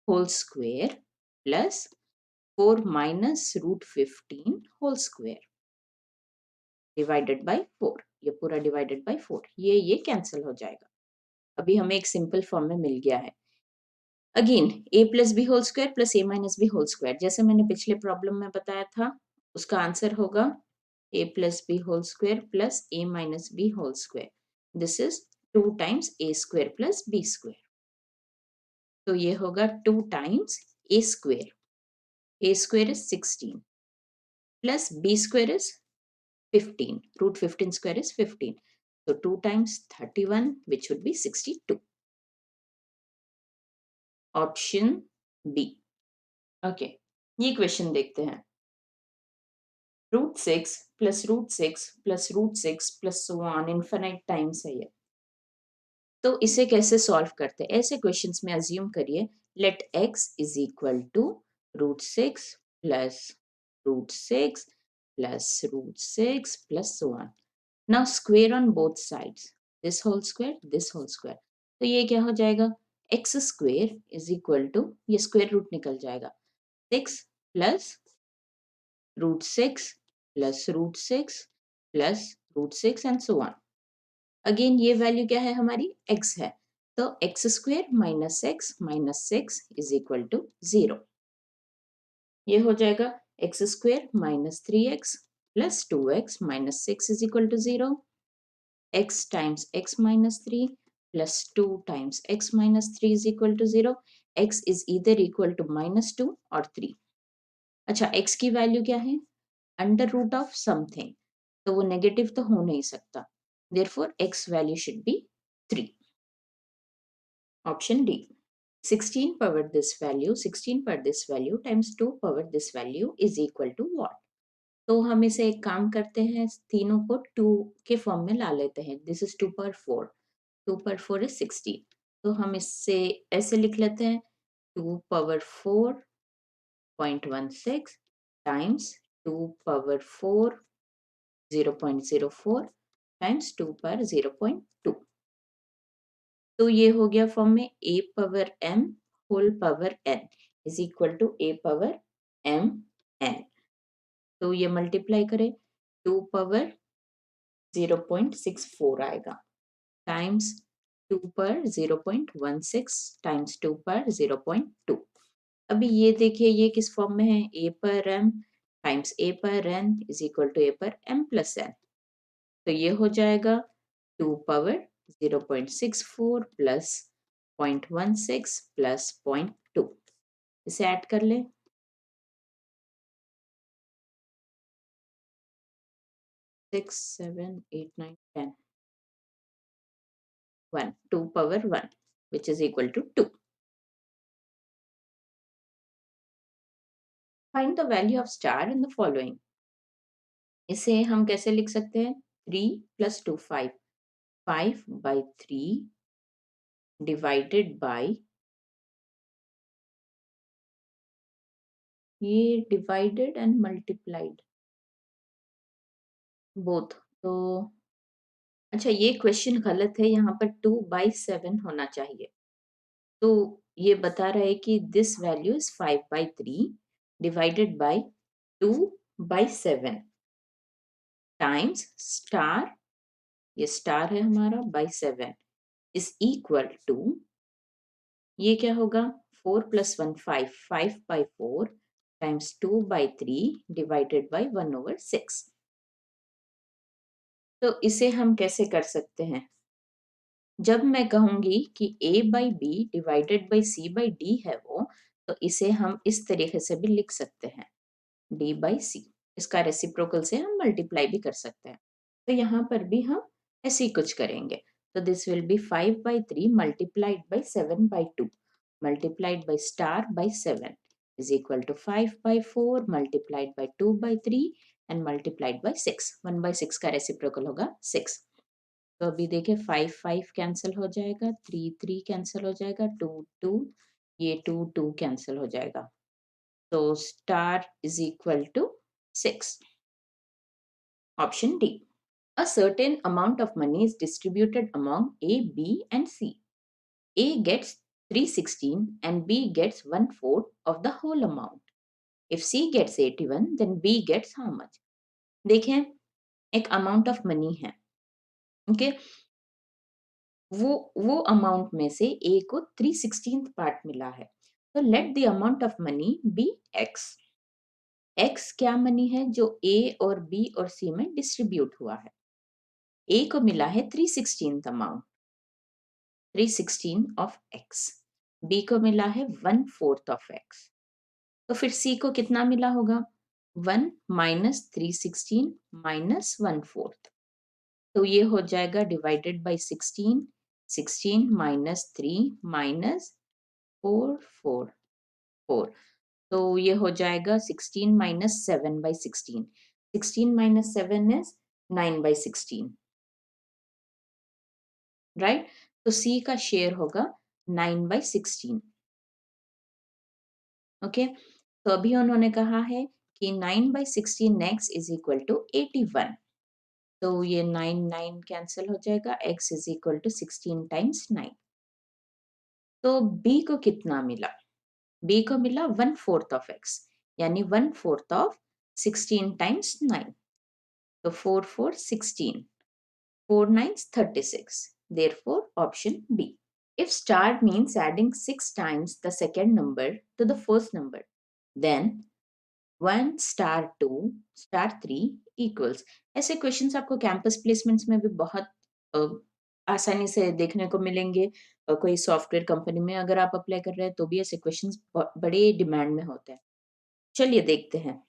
whole square plus 4 minus √15 whole square divided by 4। ये पूरा डिवाइडेड बाय 4 ये कैंसिल हो जाएगा। अभी हमें एक सिंपल फॉर्म में मिल गया है। Again a plus B whole square plus a minus B whole square जैसे मैंने पिछले प्रॉब्लम में बताया था उसका आंसर होगा a plus B whole square plus a minus B whole square. This is 2 times a square plus b square. तो ये होगा 2 times a square is 16 plus b square is 15 √15 square is 15 so 2 times 31 which would be 62 option B. Okay, ये question देखते हैं। √6 plus √6 plus √6 plus so on infinite times है ये। तो इसे कैसे सॉल्व करते हैं? ऐसे क्वेश्चंस में अज्यूम करिए let x is equal to √6 plus √6 plus √6 plus so on. Now square on both sides. This whole square, this whole square. तो ये क्या हो जाएगा? x square is equal to ये square root निकल जाएगा 6 plus √6 plus √6 plus √6 and so on. Again ये value क्या है हमारी x है तो x square minus x is equal to 0. ये हो जाएगा x square minus 3x plus 2x minus 6 is equal to 0. x times x minus 3 plus 2 times x minus 3 is equal to 0. x is either equal to minus 2 or 3. अच्छा, x की value क्या है? Under root of something, तो वो negative तो हो नहीं सकता, therefore x value should be 3. Option D. 16 power this value, 16 power this value times 2 power this value is equal to what? तो हम इसे एक काम करते हैं, तीनों को 2 के फॉर्म में ला लेते हैं. This is 2 power 4. 2 power 4 is 16. तो हम इससे ऐसे लिख लेते हैं 2 power 4.16 times 2 power 4 0.04 times 2 power 0.2. तो ये हो गया फॉर्म में a power m whole power n is equal to a power m n. तो ये मल्टीप्लाई करें 2 power 0.64 आएगा टाइम्स 2 पर 0.16 टाइम्स 2 पर 0.2. अभी ये देखिए ये किस फॉर्म में है, a पर m टाइम्स a पर n is equal to a पर m प्लस n. तो ये हो जाएगा 2 पावर 0.64 प्लस 0.16 प्लस 0.2. इसे ऐड कर ले 6 7 8 9 10 1 2 power 1 which is equal to 2. Find the value of star in the following. इसे हम कैसे लिख सकते हैं 3 plus 2 5. 5 by 3 divided by, ये divided and multiplied both. तो अच्छा, ये क्वेश्चन गलत है, यहाँ पर 2 by 7 होना चाहिए. तो ये बता रहा है कि this value is 5 by 3 divided by 2 by 7 times star, ये स्टार है हमारा, बाय 7 इज इक्वल टू, ये क्या होगा 4 plus 1 5, 5 by 4 times 2 by 3 divided by 1/6. तो इसे हम कैसे कर सकते हैं, जब मैं कहूंगी कि a by b divided by c by d है वो, तो इसे हम इस तरीके से भी लिख सकते हैं d बाई सी. इसका रेसिप्रोकल से हम मल्टीप्लाई भी कर सकते हैं. तो यहाँ पर भी हम ऐसे ही कुछ करेंगे. तो this will be 5 by 3 multiplied by 7 by 2 multiplied by star by 7 is equal to 5 by 4 multiplied by 2 by 3 and multiplied by 6. 1/6 का रेसिप्रोकल होगा 6. तो अभी देखिए 5 5 कैंसिल हो जाएगा, 3 3 कैंसिल हो जाएगा, 2 2, ये 2 2 कैंसिल हो जाएगा. So star is equal to 6. Option D. A certain amount of money is distributed among A, B and C. A gets 316 and B gets 1/4 of the whole amount. If C gets 81, then B gets how much? देखें, एक amount of money है, okay? वो amount में से A को 3/16 part मिला है. तो let the amount of money be X. X क्या मनी है जो A और B और C में डिस्ट्रीब्यूट हुआ है. A को मिला है 3/16 अमाउंट, 3/16 ऑफ X. B को मिला है 1/4 ऑफ X. तो फिर C को कितना मिला होगा 1 minus 3/16 minus 1/4. तो ये हो जाएगा डिवाइडेड बाई 16, 16 minus 3 minus 4 4 4. तो ये हो जाएगा 16 minus 7 by 16. 16 minus 7 is 9 by 16. Right? तो C का शेयर होगा 9 by 16. ओके, तो अभी उन्होंने कहा है कि 9 by 16 x is equal to 81. तो ये 9 9 कैंसिल हो जाएगा, x is equal to 16 times 9. तो B को कितना मिला? B को मिला 1/4 of x, यानी 1/4 of 16 times 9. तो 4 4 16, 4 9s 36. Therefore, option B. If star means adding 6 times the second number to the first number, then 1 star 2 star 3 equals. ऐसे questions आपको कैंपस प्लेसमेंट्स में भी बहुत आसानी से देखने को मिलेंगे। कोई सॉफ्टवेयर कंपनी में अगर आप अप्लाई कर रहे हैं तो भी ऐसे क्वेश्चंस बड़े डिमांड में होते हैं। चलिए देखते हैं।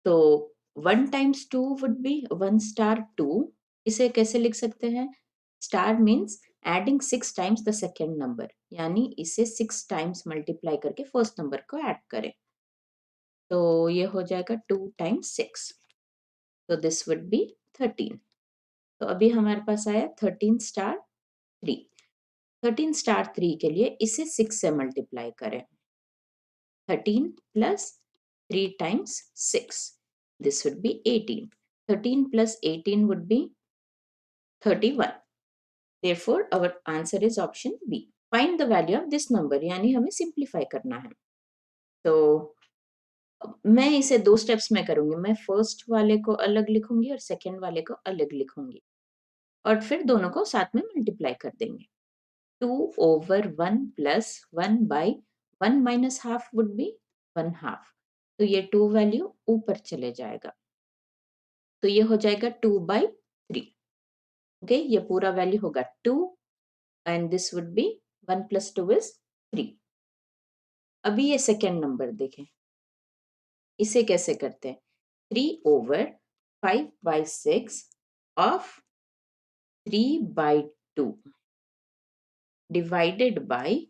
तो 1 टाइम्स 2 वुड बी 1 स्टार 2। इसे कैसे लिख सकते हैं? Star means adding 6 times the second number, यानी इसे 6 टाइम्स मल्टीप्लाई करके फर्स्ट नंबर को ऐड करें। तो ये हो जाएगा 2 टाइम्स 6, तो दिस वुड बी 13। तो अभी हमारे पास आया 13 स्टार 3। 13 स्टार 3 के लिए इसे 6 से मल्टीप्लाई करें। 13 plus 3 times 6. This would be 18. 13 plus 18 would be 31. Therefore, our answer is option B. Find the value of this number, यानी हमें सिंप्लीफाई करना है। तो मैं इसे 2 स्टेप्स में करूंगी। मैं फर्स्ट वाले को अलग लिखूंगी और सेकंड वाले को अलग लिखूंगी, और फिर दोनों को साथ में मल्टीप्लाई कर देंगे। 2/1 plus 1 by 1 minus half would be 1 half. तो ये 2 वैल्यू ऊपर चले जाएगा, तो ये हो जाएगा 2/3। ओके, ये पूरा वैल्यू होगा 2 and this would B 1 plus 2 is 3। अभी ये सेकेंड नंबर देखें, इसे कैसे करते हैं? 3/5/6 of 3/2 divided by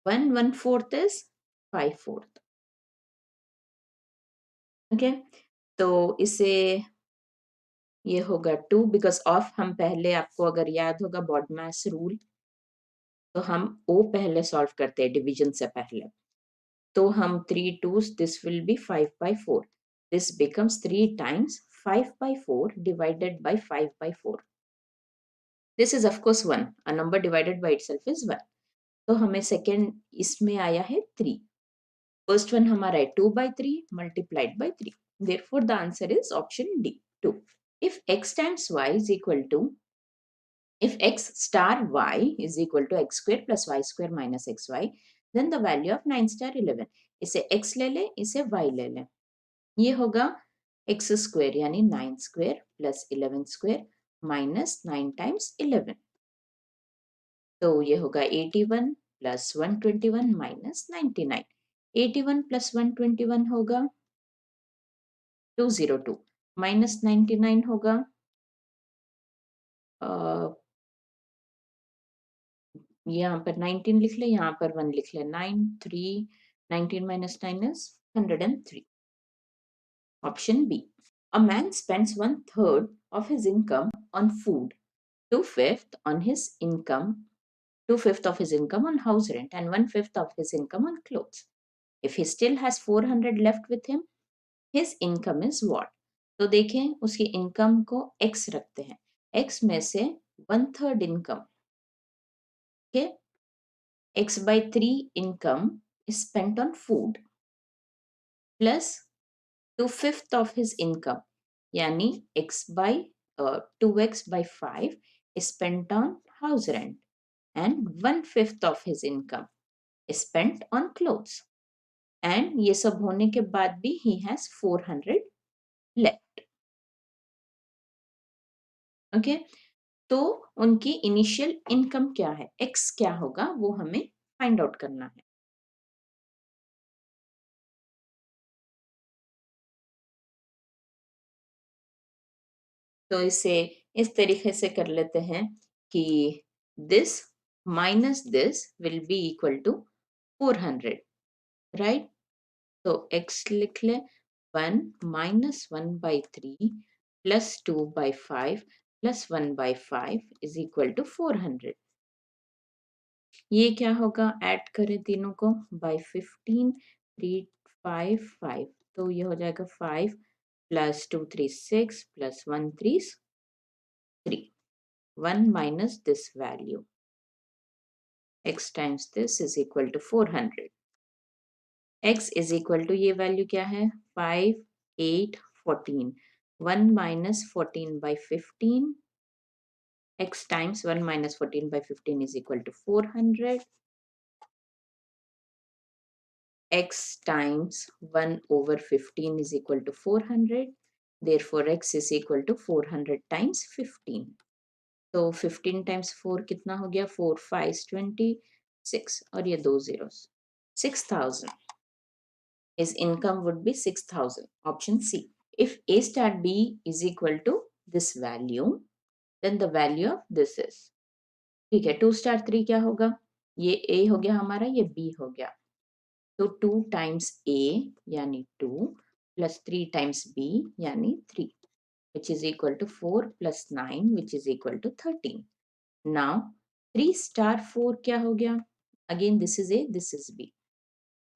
1/4 is 5/4। Okay, तो इसे ये होगा 2 बिकॉज ऑफ हम पहले, आपको अगर याद होगा बॉडमास रूल, तो हम ओ पहले सॉल्व करते हैं डिवीजन से पहले। तो हम 3 2s, this will B 5/4। This becomes 3 times 5/4 divided by 5/4। This is of course 1, a number divided by itself is 1। तो हमें सेकेंड इसमें आया है 3। फर्स्ट वन हमारा है 2/3 multiplied by 3। Therefore, the answer is option D, 2. If x times y is equal to, if x star y is equal to x square plus y square minus xy, then the value of 9 star 11। इसे x ले लें, इसे y ले लें। ये होगा x square यानी 9 square plus 11 square minus 9 times 11। तो ये होगा 81 plus 121 minus 99। 81 plus 121 होगा 202 minus 99 होगा यहाँ पर 19 लिख ले, यहाँ पर 1 लिख ले। 9 3 19 minus 9 is 103। Option B. A man spends 1/3 of his income on food, 2/5 on his income, 2/5 of his income on house rent, and 1/5 of his income on clothes. If he still has 400 left with him, his income is what? तो देखें, उसकी income को x रखते हैं। x में से 1/3 income, okay? x/3 income is spent on food plus 2/5 of his income, यानी2x by 5 is spent on house rent, and 1/5 of his income is spent on clothes, and ये सब होने के बाद भी he has 400 left। ओके, तो उनकी initial income क्या है, x क्या होगा, वो हमें फाइंड आउट करना है। तो इसे इस तरीके से कर लेते हैं कि this minus this will be equal to 400, right? तो x लिख ले, 1 minus 1/3 plus 2/5 plus 1/5 is equal to 400। ये क्या होगा, ऐड करें तीनों को, by 15 3 5 5, तो ये हो जाएगा 5 plus 2 3 6 plus 1 3 3। 1 minus this value, x times this is equal to 400। x is equal to, ये value क्या है, 5 8 14। 1 minus 14 by 15, x times 1 minus 14 by 15 is equal to 400। x times 1 over 15 is equal to 400। Therefore, x is equal to 400 times 15। तो 15 times 4 कितना हो गया? 4 5 26 और ये 2 zeros. 6,000. His income would be 6,000. Option C. If A star B is equal to this value, then the value of this is. ठीक है, 2 star 3 क्या होगा? ये A हो गया हमारा, ये B हो गया. तो 2 times A यानी 2 plus 3 times B यानी 3, which is equal to 4 plus 9, which is equal to 13. Now 3 star 4 क्या हो गया? Again this is A, this is B.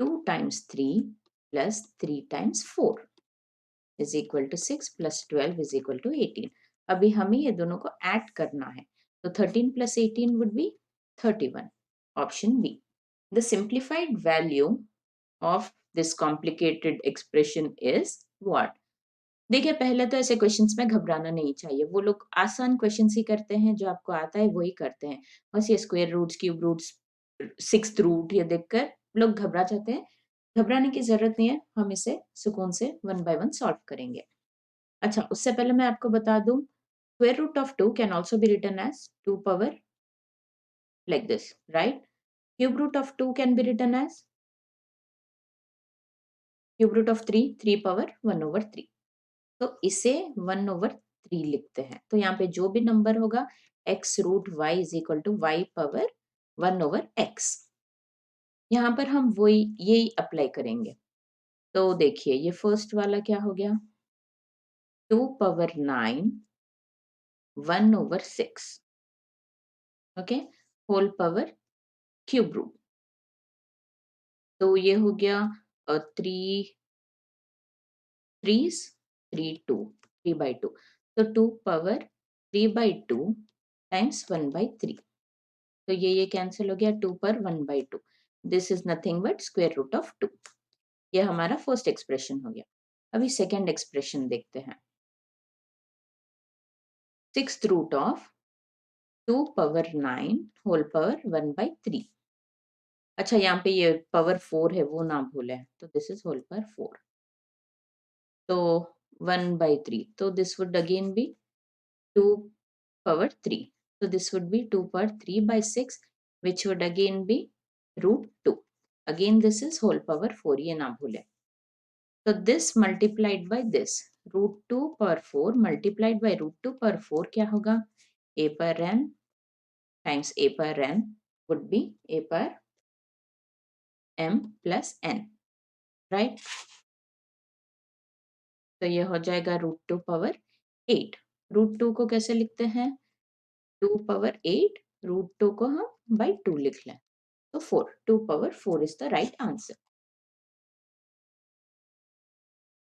2 times 3 plus 3 times 4 is equal to 6 plus 12 is equal to 18. अभी हमें ये दोनों को add करना है. तो 13 plus 18 would be 31. Option B. The simplified value of this complicated expression is what? देखिए, पहले तो ऐसे क्वेश्चंस में घबराना नहीं चाहिए. वो लोग आसान क्वेश्चंस ही करते हैं, जो आपको आता है वही करते हैं. बस ये square roots, cube roots, sixth root ये देखकर लोग घबरा जाते हैं. घबराने की जरूरत नहीं है, हम इसे सुकून से वन बाय वन सॉल्व करेंगे. अच्छा, उससे पहले मैं आपको बता दूं, square root of 2 can also be written as 2 power like this, right? Cube root of 2 can be written as cube root of 3, 3 power 1 over 3. तो इसे 1 over 3 लिखते हैं. तो यहाँ पे जो भी नंबर होगा x root y is equal to y power 1 over x. यहाँ पर हम वही यही अप्लाई करेंगे. तो देखिए, ये फर्स्ट वाला क्या हो गया? 2 power 9 1 over 6. Okay, whole power cube root. तो ये हो गया 3 3s 3 2 3 by 2. तो 2 power 3 by 2 times 1 by 3. तो ये कैंसिल हो गया. 2 पर 1 by 2. This is nothing but square root of 2. ये हमारा फर्स्ट एक्सप्रेशन हो गया. अभी सेकेंड एक्सप्रेशन देखते हैं. Sixth root of 2 power 9 whole power 1 by 3. अच्छा, यहाँ पे ये पावर 4 है, वो ना भूलें. तो दिस इज होल पावर 4. तो 1 by 3. तो this would again be 2 power 3. So this would be 2 power 3 by 6, which would again be root 2. Again, this is whole power 4. ये ना भूलें. So this multiplied by this, root 2 power 4 multiplied by root 2 power 4 क्या होगा? A power n times A power n would be A power m plus n, right? तो ये हो जाएगा root 2 power 8. root 2 को कैसे लिखते हैं? 2 power 8 root 2 को हम by 2 लिख लें. तो 4, 2 power 4 is the right answer.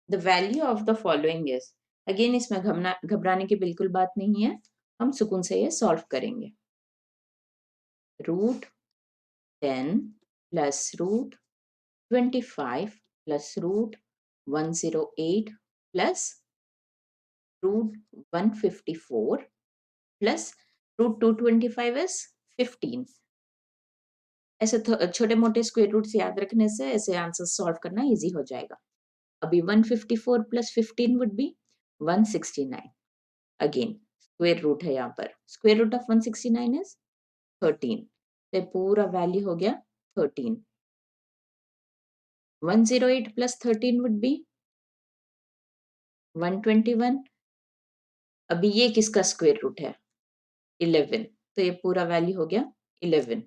The value of the following is, again इसमें घबराने की बिल्कुल बात नहीं है, हम सुकून से ये सॉल्व करेंगे. Root 10 plus root 25 plus root 108 plus root 154 plus root 225 is 15. ऐसे छोटे मोटे स्क्वायर रूट्स याद रखने से ऐसे आंसर सॉल्व करना इजी हो जाएगा. अभी 154 plus 15 would be 169. Again square root है यहाँ पर. Square root of 169 is 13. तो पूरा वैल्यू हो गया 13. 108 प्लस 13 वुड बी 121. अभी ये किसका स्क्वायर रूट है? 11. तो ये पूरा वैल्यू हो गया 11.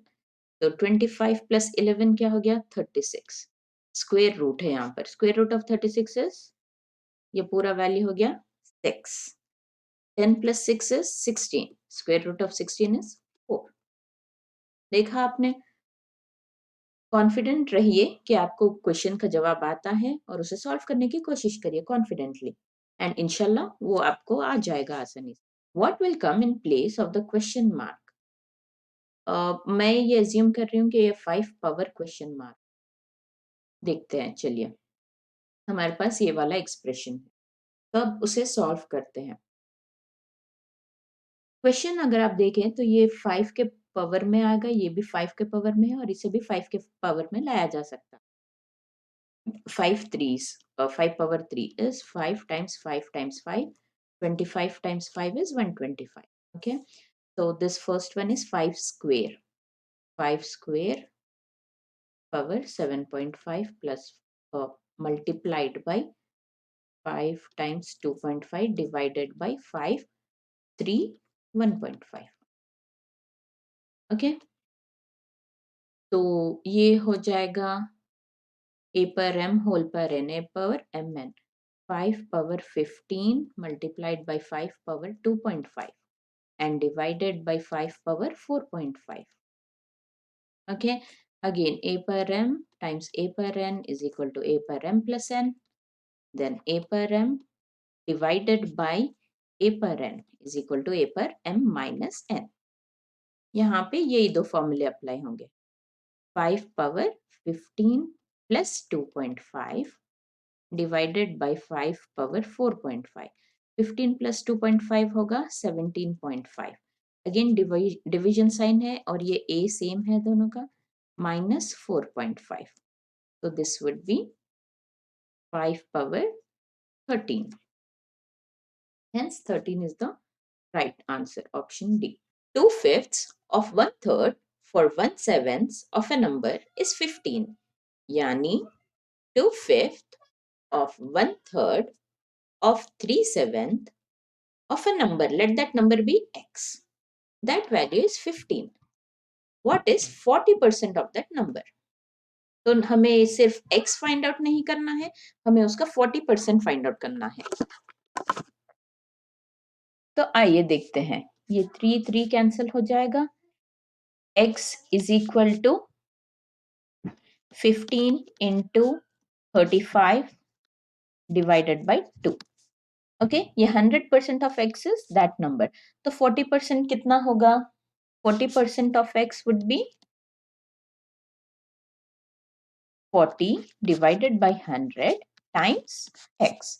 तो 25 प्लस 11 क्या हो गया? 36. स्क्वायर रूट है यहाँ पर. स्क्वायर रूट ऑफ 36 इज, ये पूरा वैल्यू हो गया 6. 10 plus 6 is 16. Square root of 16 is 4. देखा आपने? कॉन्फिडेंट रहिए कि आपको क्वेश्चन का जवाब आता है और उसे सॉल्व करने की कोशिश करिए कॉन्फिडेंटली, एंड इंशाल्लाह वो आपको आ जाएगा आसानी से. What will come in place of the question mark? मैं ये अज्यूम कर रही हूँ कि ये 5 पावर क्वेश्चन मार्क. देखते हैं, चलिए. हमारे पास ये वाला एक्सप्रेशन है, तो अब उसे सॉल्व करते हैं. क्वेश्चन अगर आप देखें तो ये 5 के पावर में आएगा, ये भी 5 के पावर में है और इसे भी 5 के पावर में लाया जा सकता है. 5 3s, 5 power 3 is 5 times 5 times 5. 25 times 5 is 125. Okay. So this first one is 5 square. 5 square power 7.5 plus multiplied by 5 times 2.5 divided by 5, 3, 1.5. Okay, तो ये हो जाएगा a पर m होल पर n, a power mn. 5 power 15 multiplied by 5 power 2.5 and divided by 5 power 4.5. Okay, again a per m times a per n is equal to a per m plus n. Then a per m divided by a per n is equal to a per m minus n. यहाँ पे यही दो फॉर्मूले apply होंगे. 5 power 15 plus 2.5 divided by 5 power 4.5. 15 plus 2.5 होगा 17.5. Again division sign है और ये a सेम है दोनों का, minus 4.5. So this would be 5 power 13. Hence 13 is the right answer, option D. 2/5 of 1/3 for 1/7 of a number is 15. यानी 2/5 of 1/3 of 3/7 of a number, let that number be x. That value is 15. What is 40% of that number? तो हमें सिर्फ x find out नहीं करना है, हमें उसका 40% find out करना है. तो आइए देखते हैं, ये 3 3 कैंसिल हो जाएगा. x is equal to 15 into 35 divided by 2. Okay, ये 100% of x is that number. तो 40% कितना होगा? 40% of x would be 40 divided by 100 times x.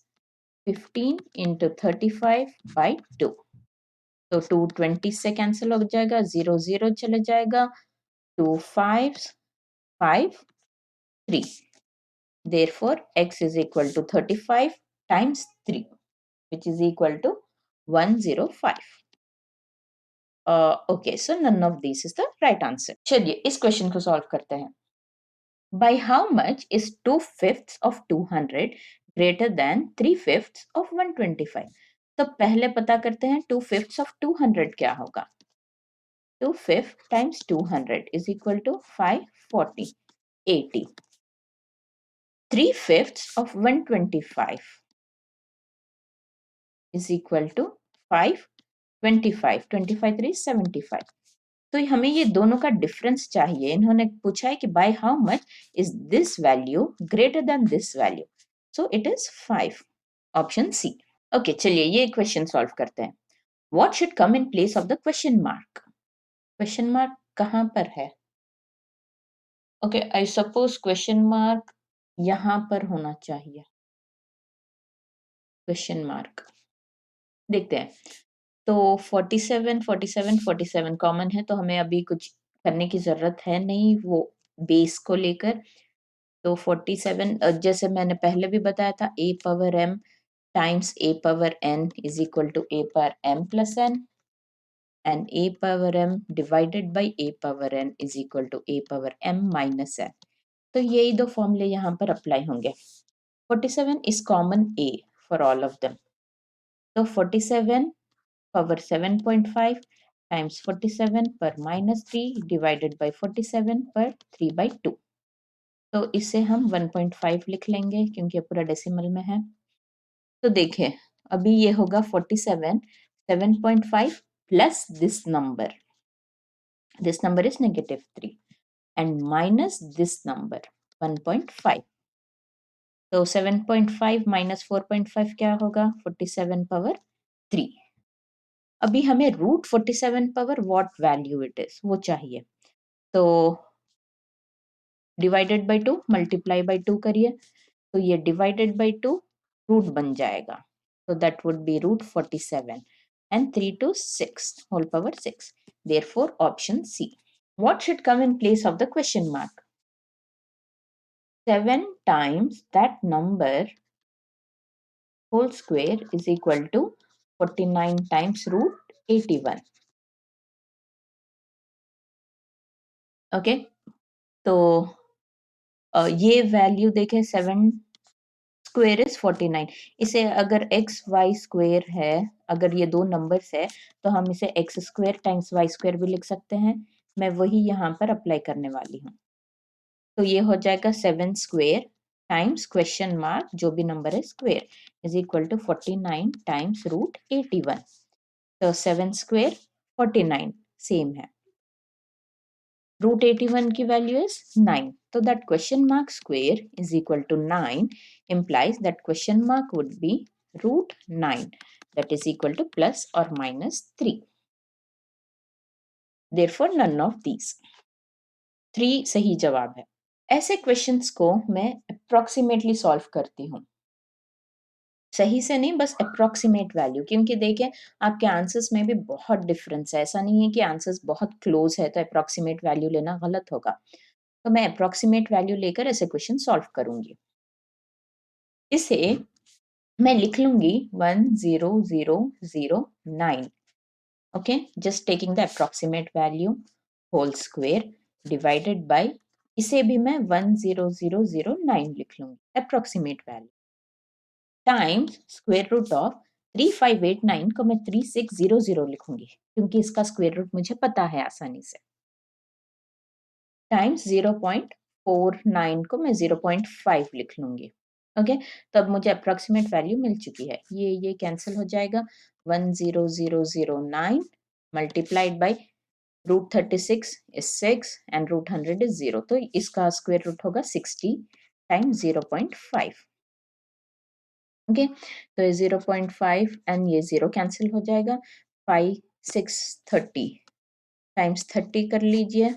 15 into 35 by 2. तो 2 20 से कैंसिल हो जाएगा, 0 0 चले जाएगा, 2 5 5 3. Therefore, x is equal to 35 times 3, which is equal to 105. Okay, so none of these is the right answer. चलिए इस क्वेश्चन को solve करते हैं. By how much is 2/5 of 200 greater than 3/5 of 125? तो पहले पता करते हैं 2/5 of 200 क्या होगा. 2/5 times 200 is equal to 540, 80. 3/5 of 125 is equal to 525. 25 3 75. तो हमें ये दोनों का डिफरेंस चाहिए. इन्होंने पूछा है कि by how much is this value greater than this value. So it is 5. Option C. Okay, चलिए ये क्वेश्चन सॉल्व करते हैं. What should come in place of the question mark? Question mark कहाँ पर है? Okay, I suppose question mark यहां पर होना चाहिए. क्वेश्चन मार्क देखते हैं. तो 47 47 47 कॉमन है, तो हमें अभी कुछ करने की जरूरत है नहीं वो बेस को लेकर. तो 47 जैसे मैंने पहले भी बताया था, a power m times a power n is equal to a power m plus n and a power m divided by a power n is equal to a power m minus n. तो यही दो फॉर्मूले यहाँ पर apply होंगे. 47 is common a for all of them. तो 47 power 7.5 times 47 per minus 3 divided by 47 per 3 by 2. तो इसे हम 1.5 लिख लेंगे क्योंकि ये पूरा डेसिमल में है. तो देखिए अभी ये होगा 47 7.5 plus this number is negative 3 and minus this number 1.5. तो 7.5 minus 4.5 क्या होगा? 47 power 3. अभी हमें root 47 power what value it is वो चाहिए. तो डिवाइडेड बाय 2 मल्टीप्लाई बाय 2 करिए, तो ये डिवाइडेड बाय 2 रूट बन जाएगा. तो that would be root 47 and 3 to 6 whole power 6. Therefore option C. What should come in place of the question mark? 7 times that number whole square is equal to 49 times root 81. Okay, तो ये value देखें 7 square is 49। इसे अगर x Y square है, अगर ये दो numbers है तो हम इसे x square times y square भी लिख सकते हैं। मैं वही यहाँ पर अप्लाई करने वाली हूँ। तो ये हो जाएगा 7 स्क्वायर टाइम्स क्वेश्चन मार्क जो भी नंबर है square is equal to 49 times root 81। तो 7 स्क्वायर 49 सेम है। Root 81 की value is 9. So that question mark square is equal to 9 implies that question mark would be root 9, that is equal to plus or minus 3. Therefore none of these. 3 सही जवाब है। ऐसे questions को मैं approximately solve करती हूँ, सही से नहीं, बस अप्रोक्सीमेट वैल्यू, क्योंकि देखें आपके आंसर्स में भी बहुत डिफरेंस है। ऐसा नहीं है कि आंसर्स बहुत क्लोज है तो अप्रोक्सीमेट वैल्यू लेना गलत होगा। तो मैं अप्रोक्सीमेट वैल्यू लेकर ऐसे क्वेश्चन सॉल्व करूंगी। इसे मैं लिख लूंगी 10009। Okay, just taking the approximate value whole square divided by, इसे भी मैं 10009 लिख लूंगी approximate value, times square root of 3589 को मैं 3600 लिखूंगी क्योंकि इसका स्क्वायर रूट मुझे पता है आसानी से, टाइम्स 0.49 को मैं 0.5 लिख लूंगी। ओके, तो अब मुझे अप्रोक्सीमेट वैल्यू मिल चुकी है। ये कैंसिल हो जाएगा। 10009 multiplied by root 36 is 6 and root 100 is 0, तो इसका स्क्वायर रूट होगा 60 टाइम्स 0.5। ओके, तो ये 0.5 एंड ये 0 कैंसिल हो जाएगा। 5 6 30 टाइम्स 30 कर लीजिए,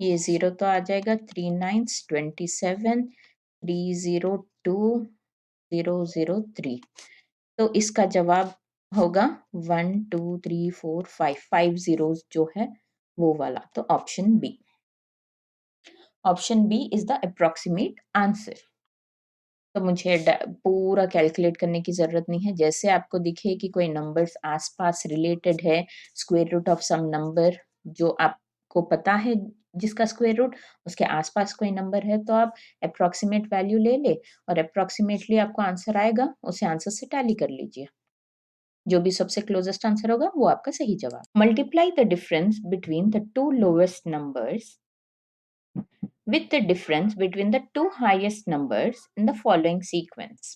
ये 0 तो आ जाएगा। 3 9 27 302003, तो इसका जवाब होगा 1 2 3 4 5, 5 zeros जो है वो वाला, तो option B. Option B is the approximate answer. तो मुझे पूरा कैलकुलेट करने की जरूरत नहीं है। जैसे आपको दिखे कि कोई नंबर्स आसपास रिलेटेड है, square root of some number जो आपको पता है जिसका स्क्वायर रूट उसके आसपास कोई नंबर है, तो आप अप्रोक्सीमेट वैल्यू ले ले और अप्रोक्सीमेटली आपको आंसर आएगा, उसे आंसर से टैली कर लीजिए। जो भी सबसे क्लोजेस्ट आंसर होगा वो आपका सही जवाब। Multiply the difference between the two lowest numbers with the difference between the two highest numbers in the following sequence.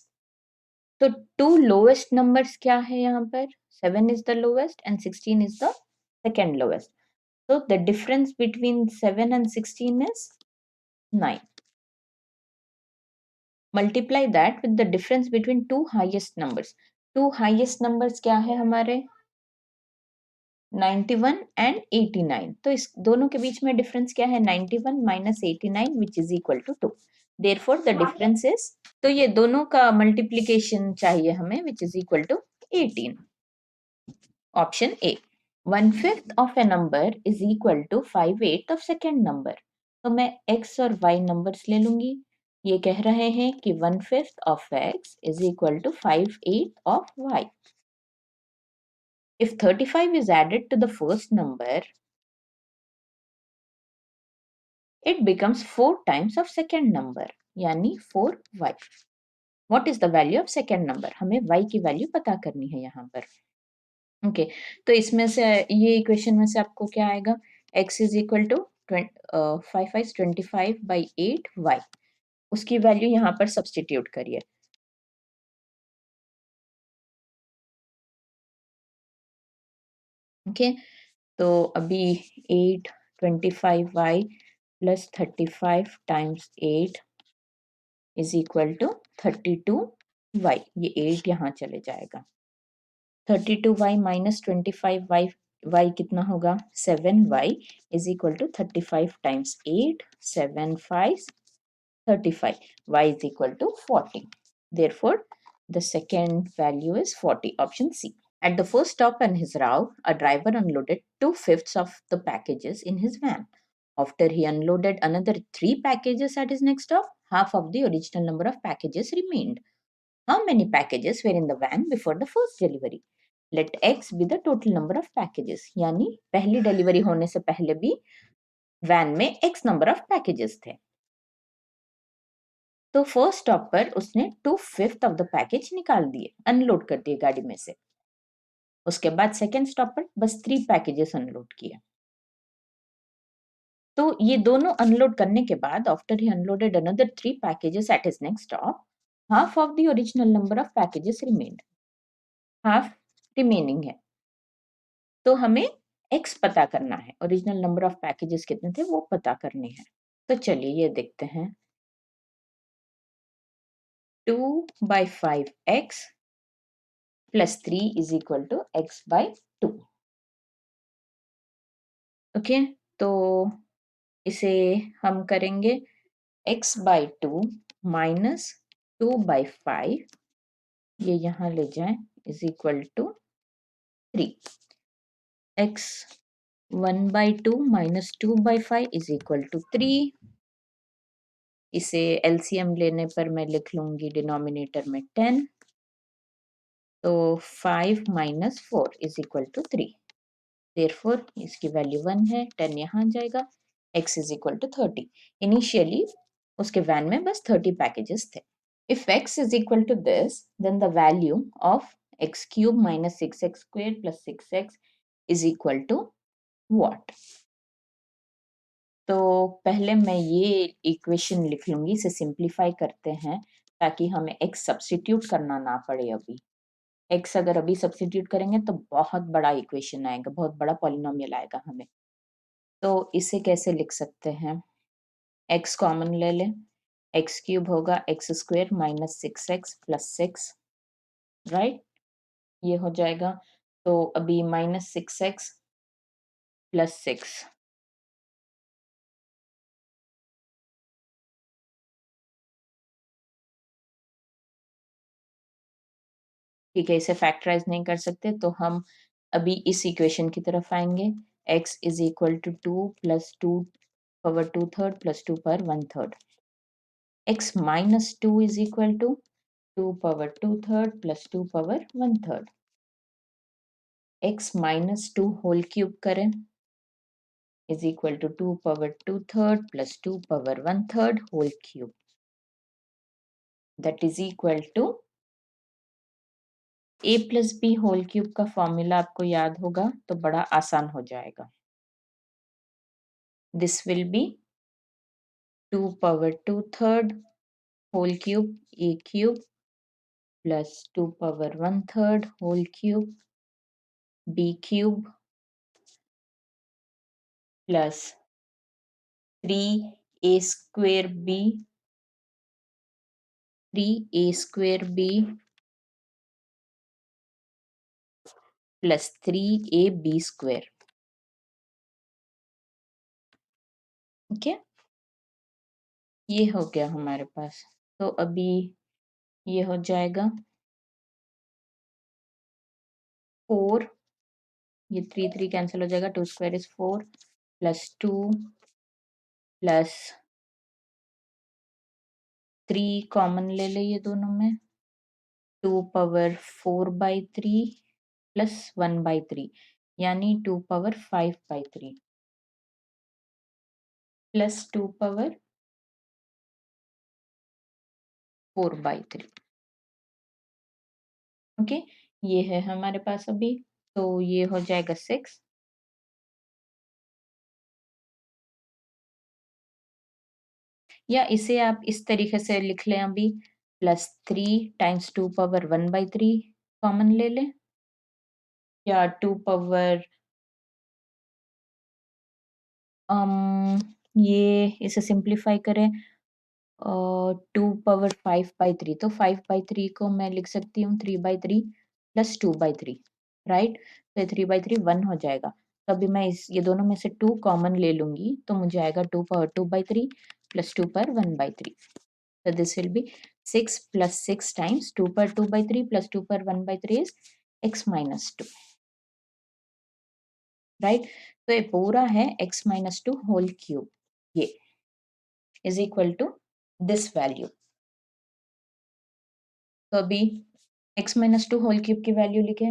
तो टू लोएस्ट नंबर्स क्या है यहाँ पर? 7 is the lowest and 16 is the second lowest. So the difference between 7 and 16 is 9. Multiply that with the difference between two highest numbers. Two highest numbers क्या है हमारे? 91 and 89. तो इस दोनों के बीच में डिफरेंस क्या है? 91 minus 89 which is equal to 2. Therefore the difference is, तो ये दोनों का मल्टीप्लिकेशन चाहिए हमें which is equal to 18. Option A. 1/5 of a number is equal to 5/8 of second number. तो मैं x और y नंबर्स ले लूंगी। ये कह रहे हैं कि 1/5 of x is equal to 5/8 of y. If 35 is added to the first number, it becomes 4 times of second number, यानी 4y. What is the value of second number? हमें y की वैल्यू पता करनी है यहाँ पर। ओके, तो इसमें से ये इक्वेशन में से आपको क्या आएगा? x is equal to 5 5 25 by 8y, उसकी वैल्यू यहाँ पर सब्सटीट्यूट करिए। ओके, तो अभी 8 25y plus 35 times 8 is equal to 32y, ये 8 यहाँ चले जाएगा। 32y माइनस 25y, y कितना होगा? 7y is equal to 35 times 8, 7 5 35, y is equal to 40. Therefore, the second value is 40, option C. At the first stop in his route, a driver unloaded 2/5 of the packages in his van. After he unloaded another 3 packages at his next stop, half of the original number of packages remained. How many packages were in the van before the first delivery? Let X be the total number of packages. यानी पहली delivery होने से पहले भी van में x number of packages थे। तो first stop पर उसने 2/5 ऑफ द पैकेज निकाल दिए, अनलोड कर दिए गाड़ी में से। उसके बाद सेकेंड स्टॉप पर बस 3 पैकेजेस अनलोड किए। तो ये दोनों अनलोड करने के बाद after he unloaded another 3 packages at his next stop, half of the original number of packages remained, half remaining है। तो हमें x पता करना है, ओरिजिनल नंबर ऑफ पैकेजेस कितने थे वो पता करने हैं। तो चलिए ये देखते हैं। 2/5x plus 3 is equal to x/2। Okay, तो इसे हम करेंगे x/2 माइनस 2/5, ये यहाँ ले जाएं, is equal to 3। x 1/2 minus 2/5 is equal to 3। इसे एलसीएम लेने पर मैं लिख लूंगी डिनोमिनेटर में 10, तो 5 minus 4 is equal to 3। Therefore इसकी वैल्यू 1 है, 10 यहाँ जाएगा, x is equal to 30। Initially उसके वैन में बस 30 पैकेजेस थे। If x is equal to this, then the value of x cube minus 6x squared plus 6x is equal to what? तो पहले मैं ये इक्वेशन लिख लूंगी, इसे सिंप्लीफाई करते हैं ताकि हमें x सब्स्टिट्यूट करना ना पड़े। अभी x अगर अभी सब्स्टिट्यूट करेंगे तो बहुत बड़ा इक्वेशन आएगा, बहुत बड़ा पॉलिनोमियल आएगा हमें। तो इसे कैसे लिख सकते हैं? x कॉमन ले लें, x क्यूब होगा x square minus 6x plus 6, right? ये हो जाएगा। तो अभी माइनस 6x प्लस 6, ठीक है, इसे फैक्टराइज नहीं कर सकते तो हम अभी इस इक्वेशन की तरफ आएंगे। x is equal to 2 plus 2 power 2/3 plus 2 power 1/3। x minus 2 is equal to 2 power 2/3 plus 2 power 1/3। x minus 2 whole cube करें is equal to 2 power 2/3 plus 2 power 1/3 whole cube, that is equal to a plus B whole cube का formula आपको याद होगा तो बड़ा आसान हो जाएगा। This will be 2 power 2/3 whole cube a cube plus 2 power 1/3 whole cube b cube plus 3a square b 3a square b plus 3ab square. Okay, ये हो गया हमारे पास। तो अभी ये हो जाएगा 4, ये 3 3 कैंसिल हो जाएगा, 2 square is 4 plus 2 plus 3 common ले ले ये दोनों में, 2 पावर 4/3 प्लस 1/3 यानी 2 पावर 5/3 प्लस 2 पावर 4/3। ओके, ये है हमारे पास अभी, तो ये हो जाएगा 6। या इसे आप इस तरीके से लिख लें अभी, प्लस 3 टाइम्स 2 पावर 1/3 कॉमन ले लें, या 2 पावर ये इसे सिंप्लीफाई करें, 2 पावर 5/3, तो 5/3 को मैं लिख सकती हूँ 3/3 प्लस 2/3, राइट? तो 3/3 1 हो जाएगा। तो अभी मैं ये दोनों में से 2 कॉमन ले लूंगी तो मुझे आएगा 2 पावर 2/3 प्लस 2 पावर 1/3। तो this will be 6 plus 6 times 2 power 2/3 plus 2 power 1/3 is x minus 2, right? तो ये पूरा है x माइनस 2 होल क्यूब, ये is equal to this value. तो अभी x माइनस 2 होल क्यूब की वैल्यू लिखे,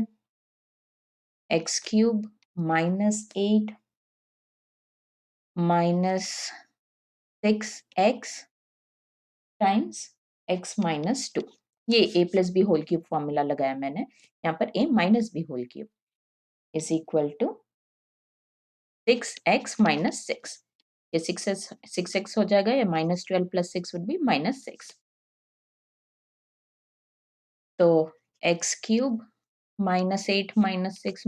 x क्यूब minus 8 minus 6x times x minus 2। ये a plus B whole cube formula लगाया मैंने, यहाँ पर a minus B whole cube is equal to 6x minus 6। ये 6x हो जाएगा, या minus 12 plus 6 would be minus 6। तो x क्यूब माइनस 8 माइनस 6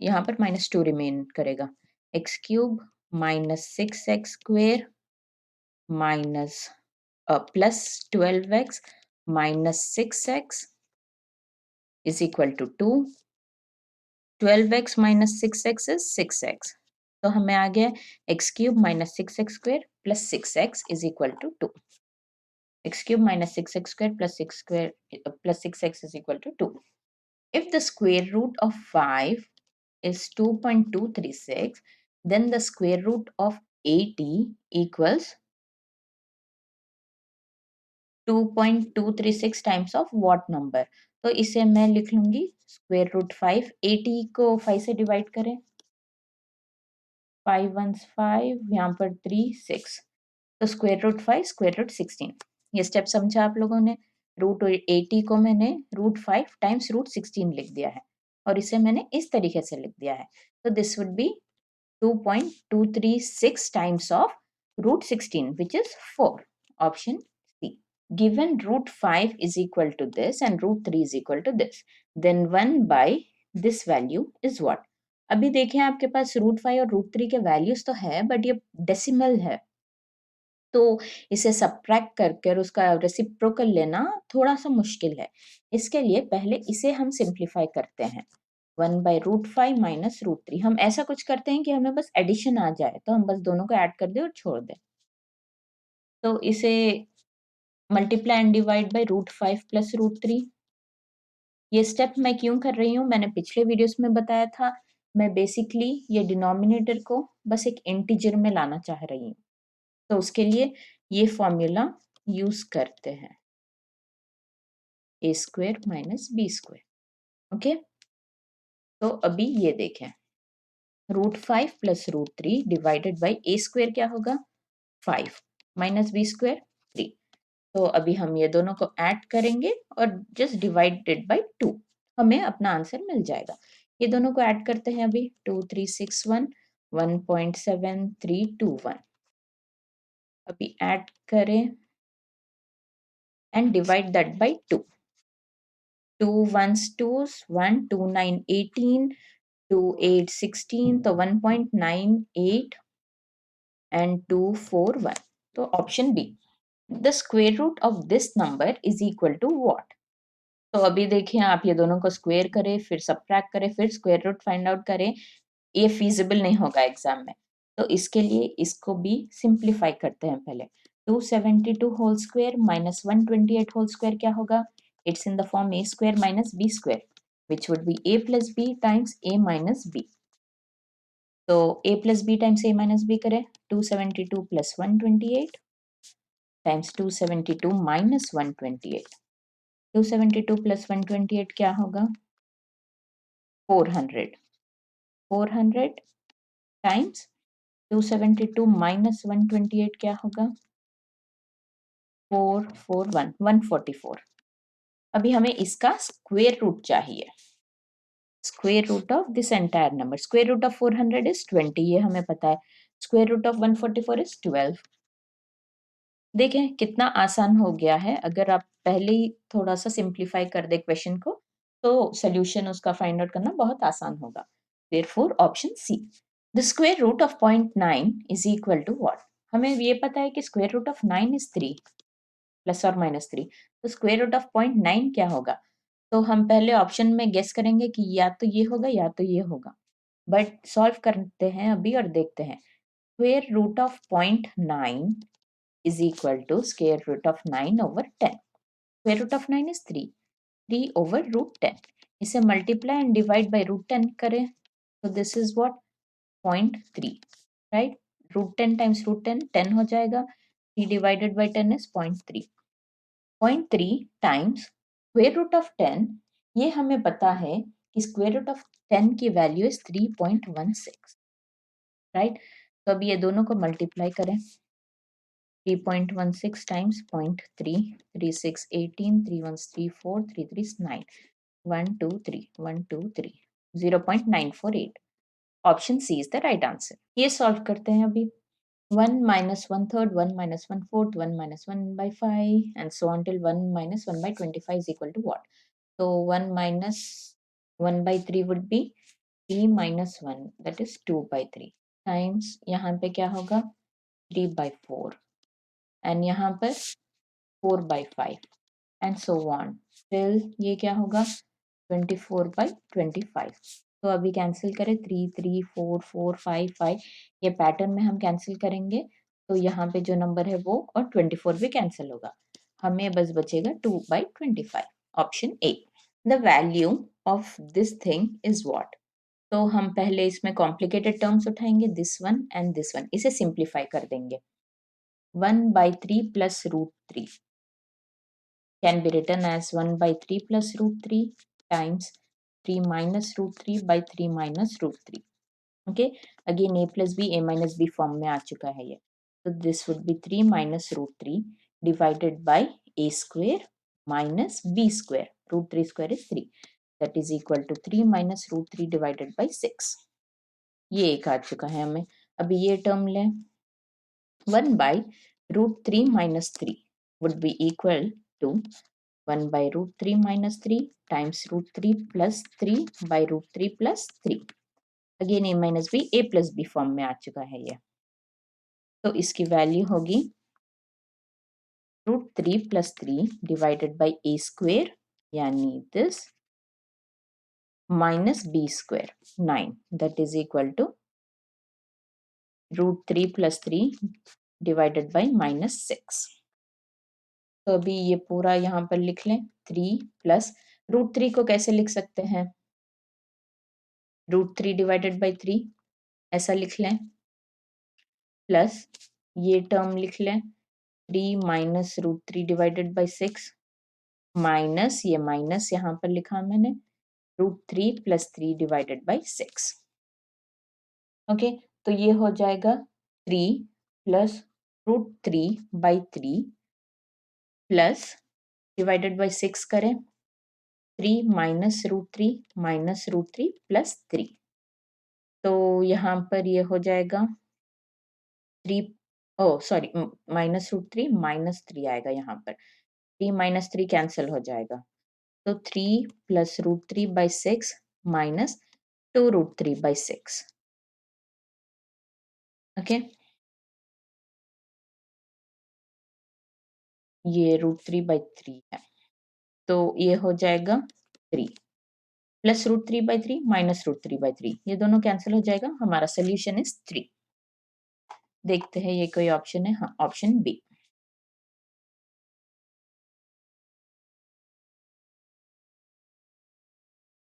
यहाँ पर माइनस 2 रिमेन करेगा। x क्यूब minus 6x square minus plus 12x minus 6x is equal to 2। 12x minus 6x is 6x। तो हमें आ गया x क्यूब minus 6x square plus 6x is equal to 2। x cube minus 6x square plus 6 square plus 6x is equal to 2. If the square root of 5 is 2.236, then the square root of 80 equals 2.236 times of what number? तो इसे मैं लिख लूंगी square root 5। 80 को 5 से divide करें, 5 1 5, यहाँ पर 3 6, तो स्क्वायर रूट 5 स्क्वायर रूट 16। ये स्टेप समझा आप लोगों ने। रूट 80 को मैंने रूट 5 टाइम्स रूट 16 लिख दिया है, और इसे मैंने इस तरीके से लिख दिया है। तो this would B 2.236 times of root 16, which is 4, option C। Given root 5 is equal to this and root 3 is equal to this, then 1 by this value is what? अभी देखें आपके पास रूट 5 और रूट 3 के वैल्यूज तो है, but ये decimal है, तो इसे सब्ट्रैक्ट करके और उसका रेसिप्रोकल लेना थोड़ा सा मुश्किल है। इसके लिए पहले इसे हम सिंप्लीफाई करते हैं। 1 बाई रूट 5 माइनस रूट 3। हम ऐसा कुछ करते हैं कि हमें बस एडिशन आ जाए, तो हम बस दोनों को ऐड कर दें और छोड़ दें। तो इसे multiply and divide by root 5 plus root 3। ये स्टेप मैं क्यों कर रही हूँ, मैंने पिछले वीडियोस में बताया था। मैं बेसिकली ये डिनोमिनेटर को बस एक इंटीजर में लाना चाह रही हूँ, तो उसके लिए ये फॉर्मूला यूज करते हैं, A square minus B square. Okay, तो अभी ये देखें, root 5 plus root 3 divided by A square क्या होगा, 5 माइनस बी स्क्वेयर 3। तो अभी हम ये दोनों को ऐड करेंगे और जस्ट डिवाइडेड बाई 2, हमें अपना आंसर मिल जाएगा। ये दोनों को ऐड करते हैं अभी, 2361 1.7321। अभी ऐड करें and divide that by 2। 2 1s 2s 1, 2 9 18, 2 8 16, तो 1.98 and 2 4 1। तो option B, the square root of this number is equal to what. तो अभी देखिए, आप ये दोनों को स्क्वायर करें, फिर सबट्रैक्ट करें, फिर स्क्वायर रूट फाइंड आउट करें, ये फीजिबल नहीं होगा एग्जाम में। तो इसके लिए इसको भी सिंप्लीफाई करते हैं पहले। 272 whole square minus 128 whole square क्या होगा, it's in the form A square minus B square, which would be A plus B times A minus B. तो a plus B times A minus B करें, 272 plus 128 times 272 minus 128। 272 plus 128 क्या होगा, 400। 400 times 272 minus 128 क्या होगा, 441 144। अभी हमें इसका square root चाहिए। Square root of this entire number, square root of 400 is 20, ये हमें पता है। Square root of 144 is 12। देखें कितना आसान हो गया है। अगर आप पहले ही थोड़ा सा सिंप्लीफाई कर दे क्वेश्चन को, तो सोल्यूशन उसका फाइंड आउट करना बहुत आसान होगा। Therefore option C, the square root of 0.9 is equal to what. हमें ये पता है कि square root of 9 is 3 plus और माइनस 3, तो स्क्वायर रूट ऑफ 0.9 क्या होगा। तो हम पहले ऑप्शन में गेस करेंगे कि या तो ये होगा या तो ये होगा, बट सॉल्व करते हैं अभी और देखते हैं। Square root of 0.9 is equal to square root of 9 over 10. Square root of 9 is 3. 3 over root 10. इसे multiply and divide by root 10 करें, तो this is what, 0.3, right? Root 10 times root 10, 10 हो जाएगा। 3 divided by 10 is 0.3. 0.3 times square root of 10, ये हमें पता है कि square root of 10 की value is 3.16. राइट? तो अब ये दोनों को मल्टीप्लाई करें। 3.16 times 0.3, 3 6 18, 3 1 3 4, 3 3 9, 1 2 3, 1 2 3, 0.948. Option C is the right answer. ये सॉल्व करते हैं अभी। 1 minus 1/3, 1 minus 1/4, 1 minus 1/5, and so on till 1 minus 1/25 is equal to what? So 1 minus 1/3 would be 3 minus 1, that is 2/3, times यहाँ पे क्या होगा 3/4, and यहाँ पर 4/5, and so on till ये क्या होगा 24/25। तो अभी कैंसिल करें 3 3 4 4 5 5, ये पैटर्न में हम कैंसिल करेंगे तो यहाँ पे जो नंबर है वो और 24 भी कैंसिल होगा, हमें बस बचेगा 2/25, option A. The value of this thing is what? तो हम पहले इसमें कॉम्प्लिकेटेड टर्म्स उठाएंगे, this one and this one, इसे सिंप्लीफाई कर देंगे। 1/3 plus √3 can be written as 1/3 plus √3 times 3 minus √3 by 3 minus √3. Okay, again a plus b, a minus b form में आ चुका है ये। So this would be 3 minus √3 divided by a square minus b square. √3 square is 3. That is equal to 3 minus √3 divided by 6. ये एक आ चुका है हमें। अभी ये टर्म लें, 1 by √3 minus 3 would be equal to 1 by √3 minus 3 times √3 plus 3 by √3 plus 3. Again a minus b, a plus b form में आ चुका है ये। तो इसकी वैल्यू होगी √3 plus 3 divided by a square, यानी this, minus b square 9, that is equal to √3 plus 3 divided by minus 6. तो अभी ये पूरा यहाँ पर लिख लें, 3 प्लस √3 को कैसे लिख सकते हैं, √3 डिवाइडेड बाई 3 ऐसा लिख लें, प्लस ये टर्म लिख लें 3 माइनस √3 डिवाइडेड बाई 6, माइनस ये माइनस यहाँ पर लिखा मैंने √3 प्लस 3 डिवाइडेड बाई 6। ओके, तो ये हो जाएगा 3 plus √3 by 3 plus divided by 6 करें 3 माइनस √3 प्लस 3। तो यहाँ पर ये हो जाएगा 3, ओ सॉरी, माइनस √3 माइनस 3 आएगा यहाँ पर, 3 माइनस 3 कैंसिल हो जाएगा, तो 3 plus √3 by 6 minus 2 √3 by 6। Okay, ये √3 बाई 3 है, तो ये हो जाएगा 3 प्लस √3 बाई 3 माइनस √3 बाई 3, ये दोनों कैंसिल हो जाएगा, हमारा सोल्यूशन इज 3। देखते हैं ये कोई ऑप्शन है, हाँ ऑप्शन बी।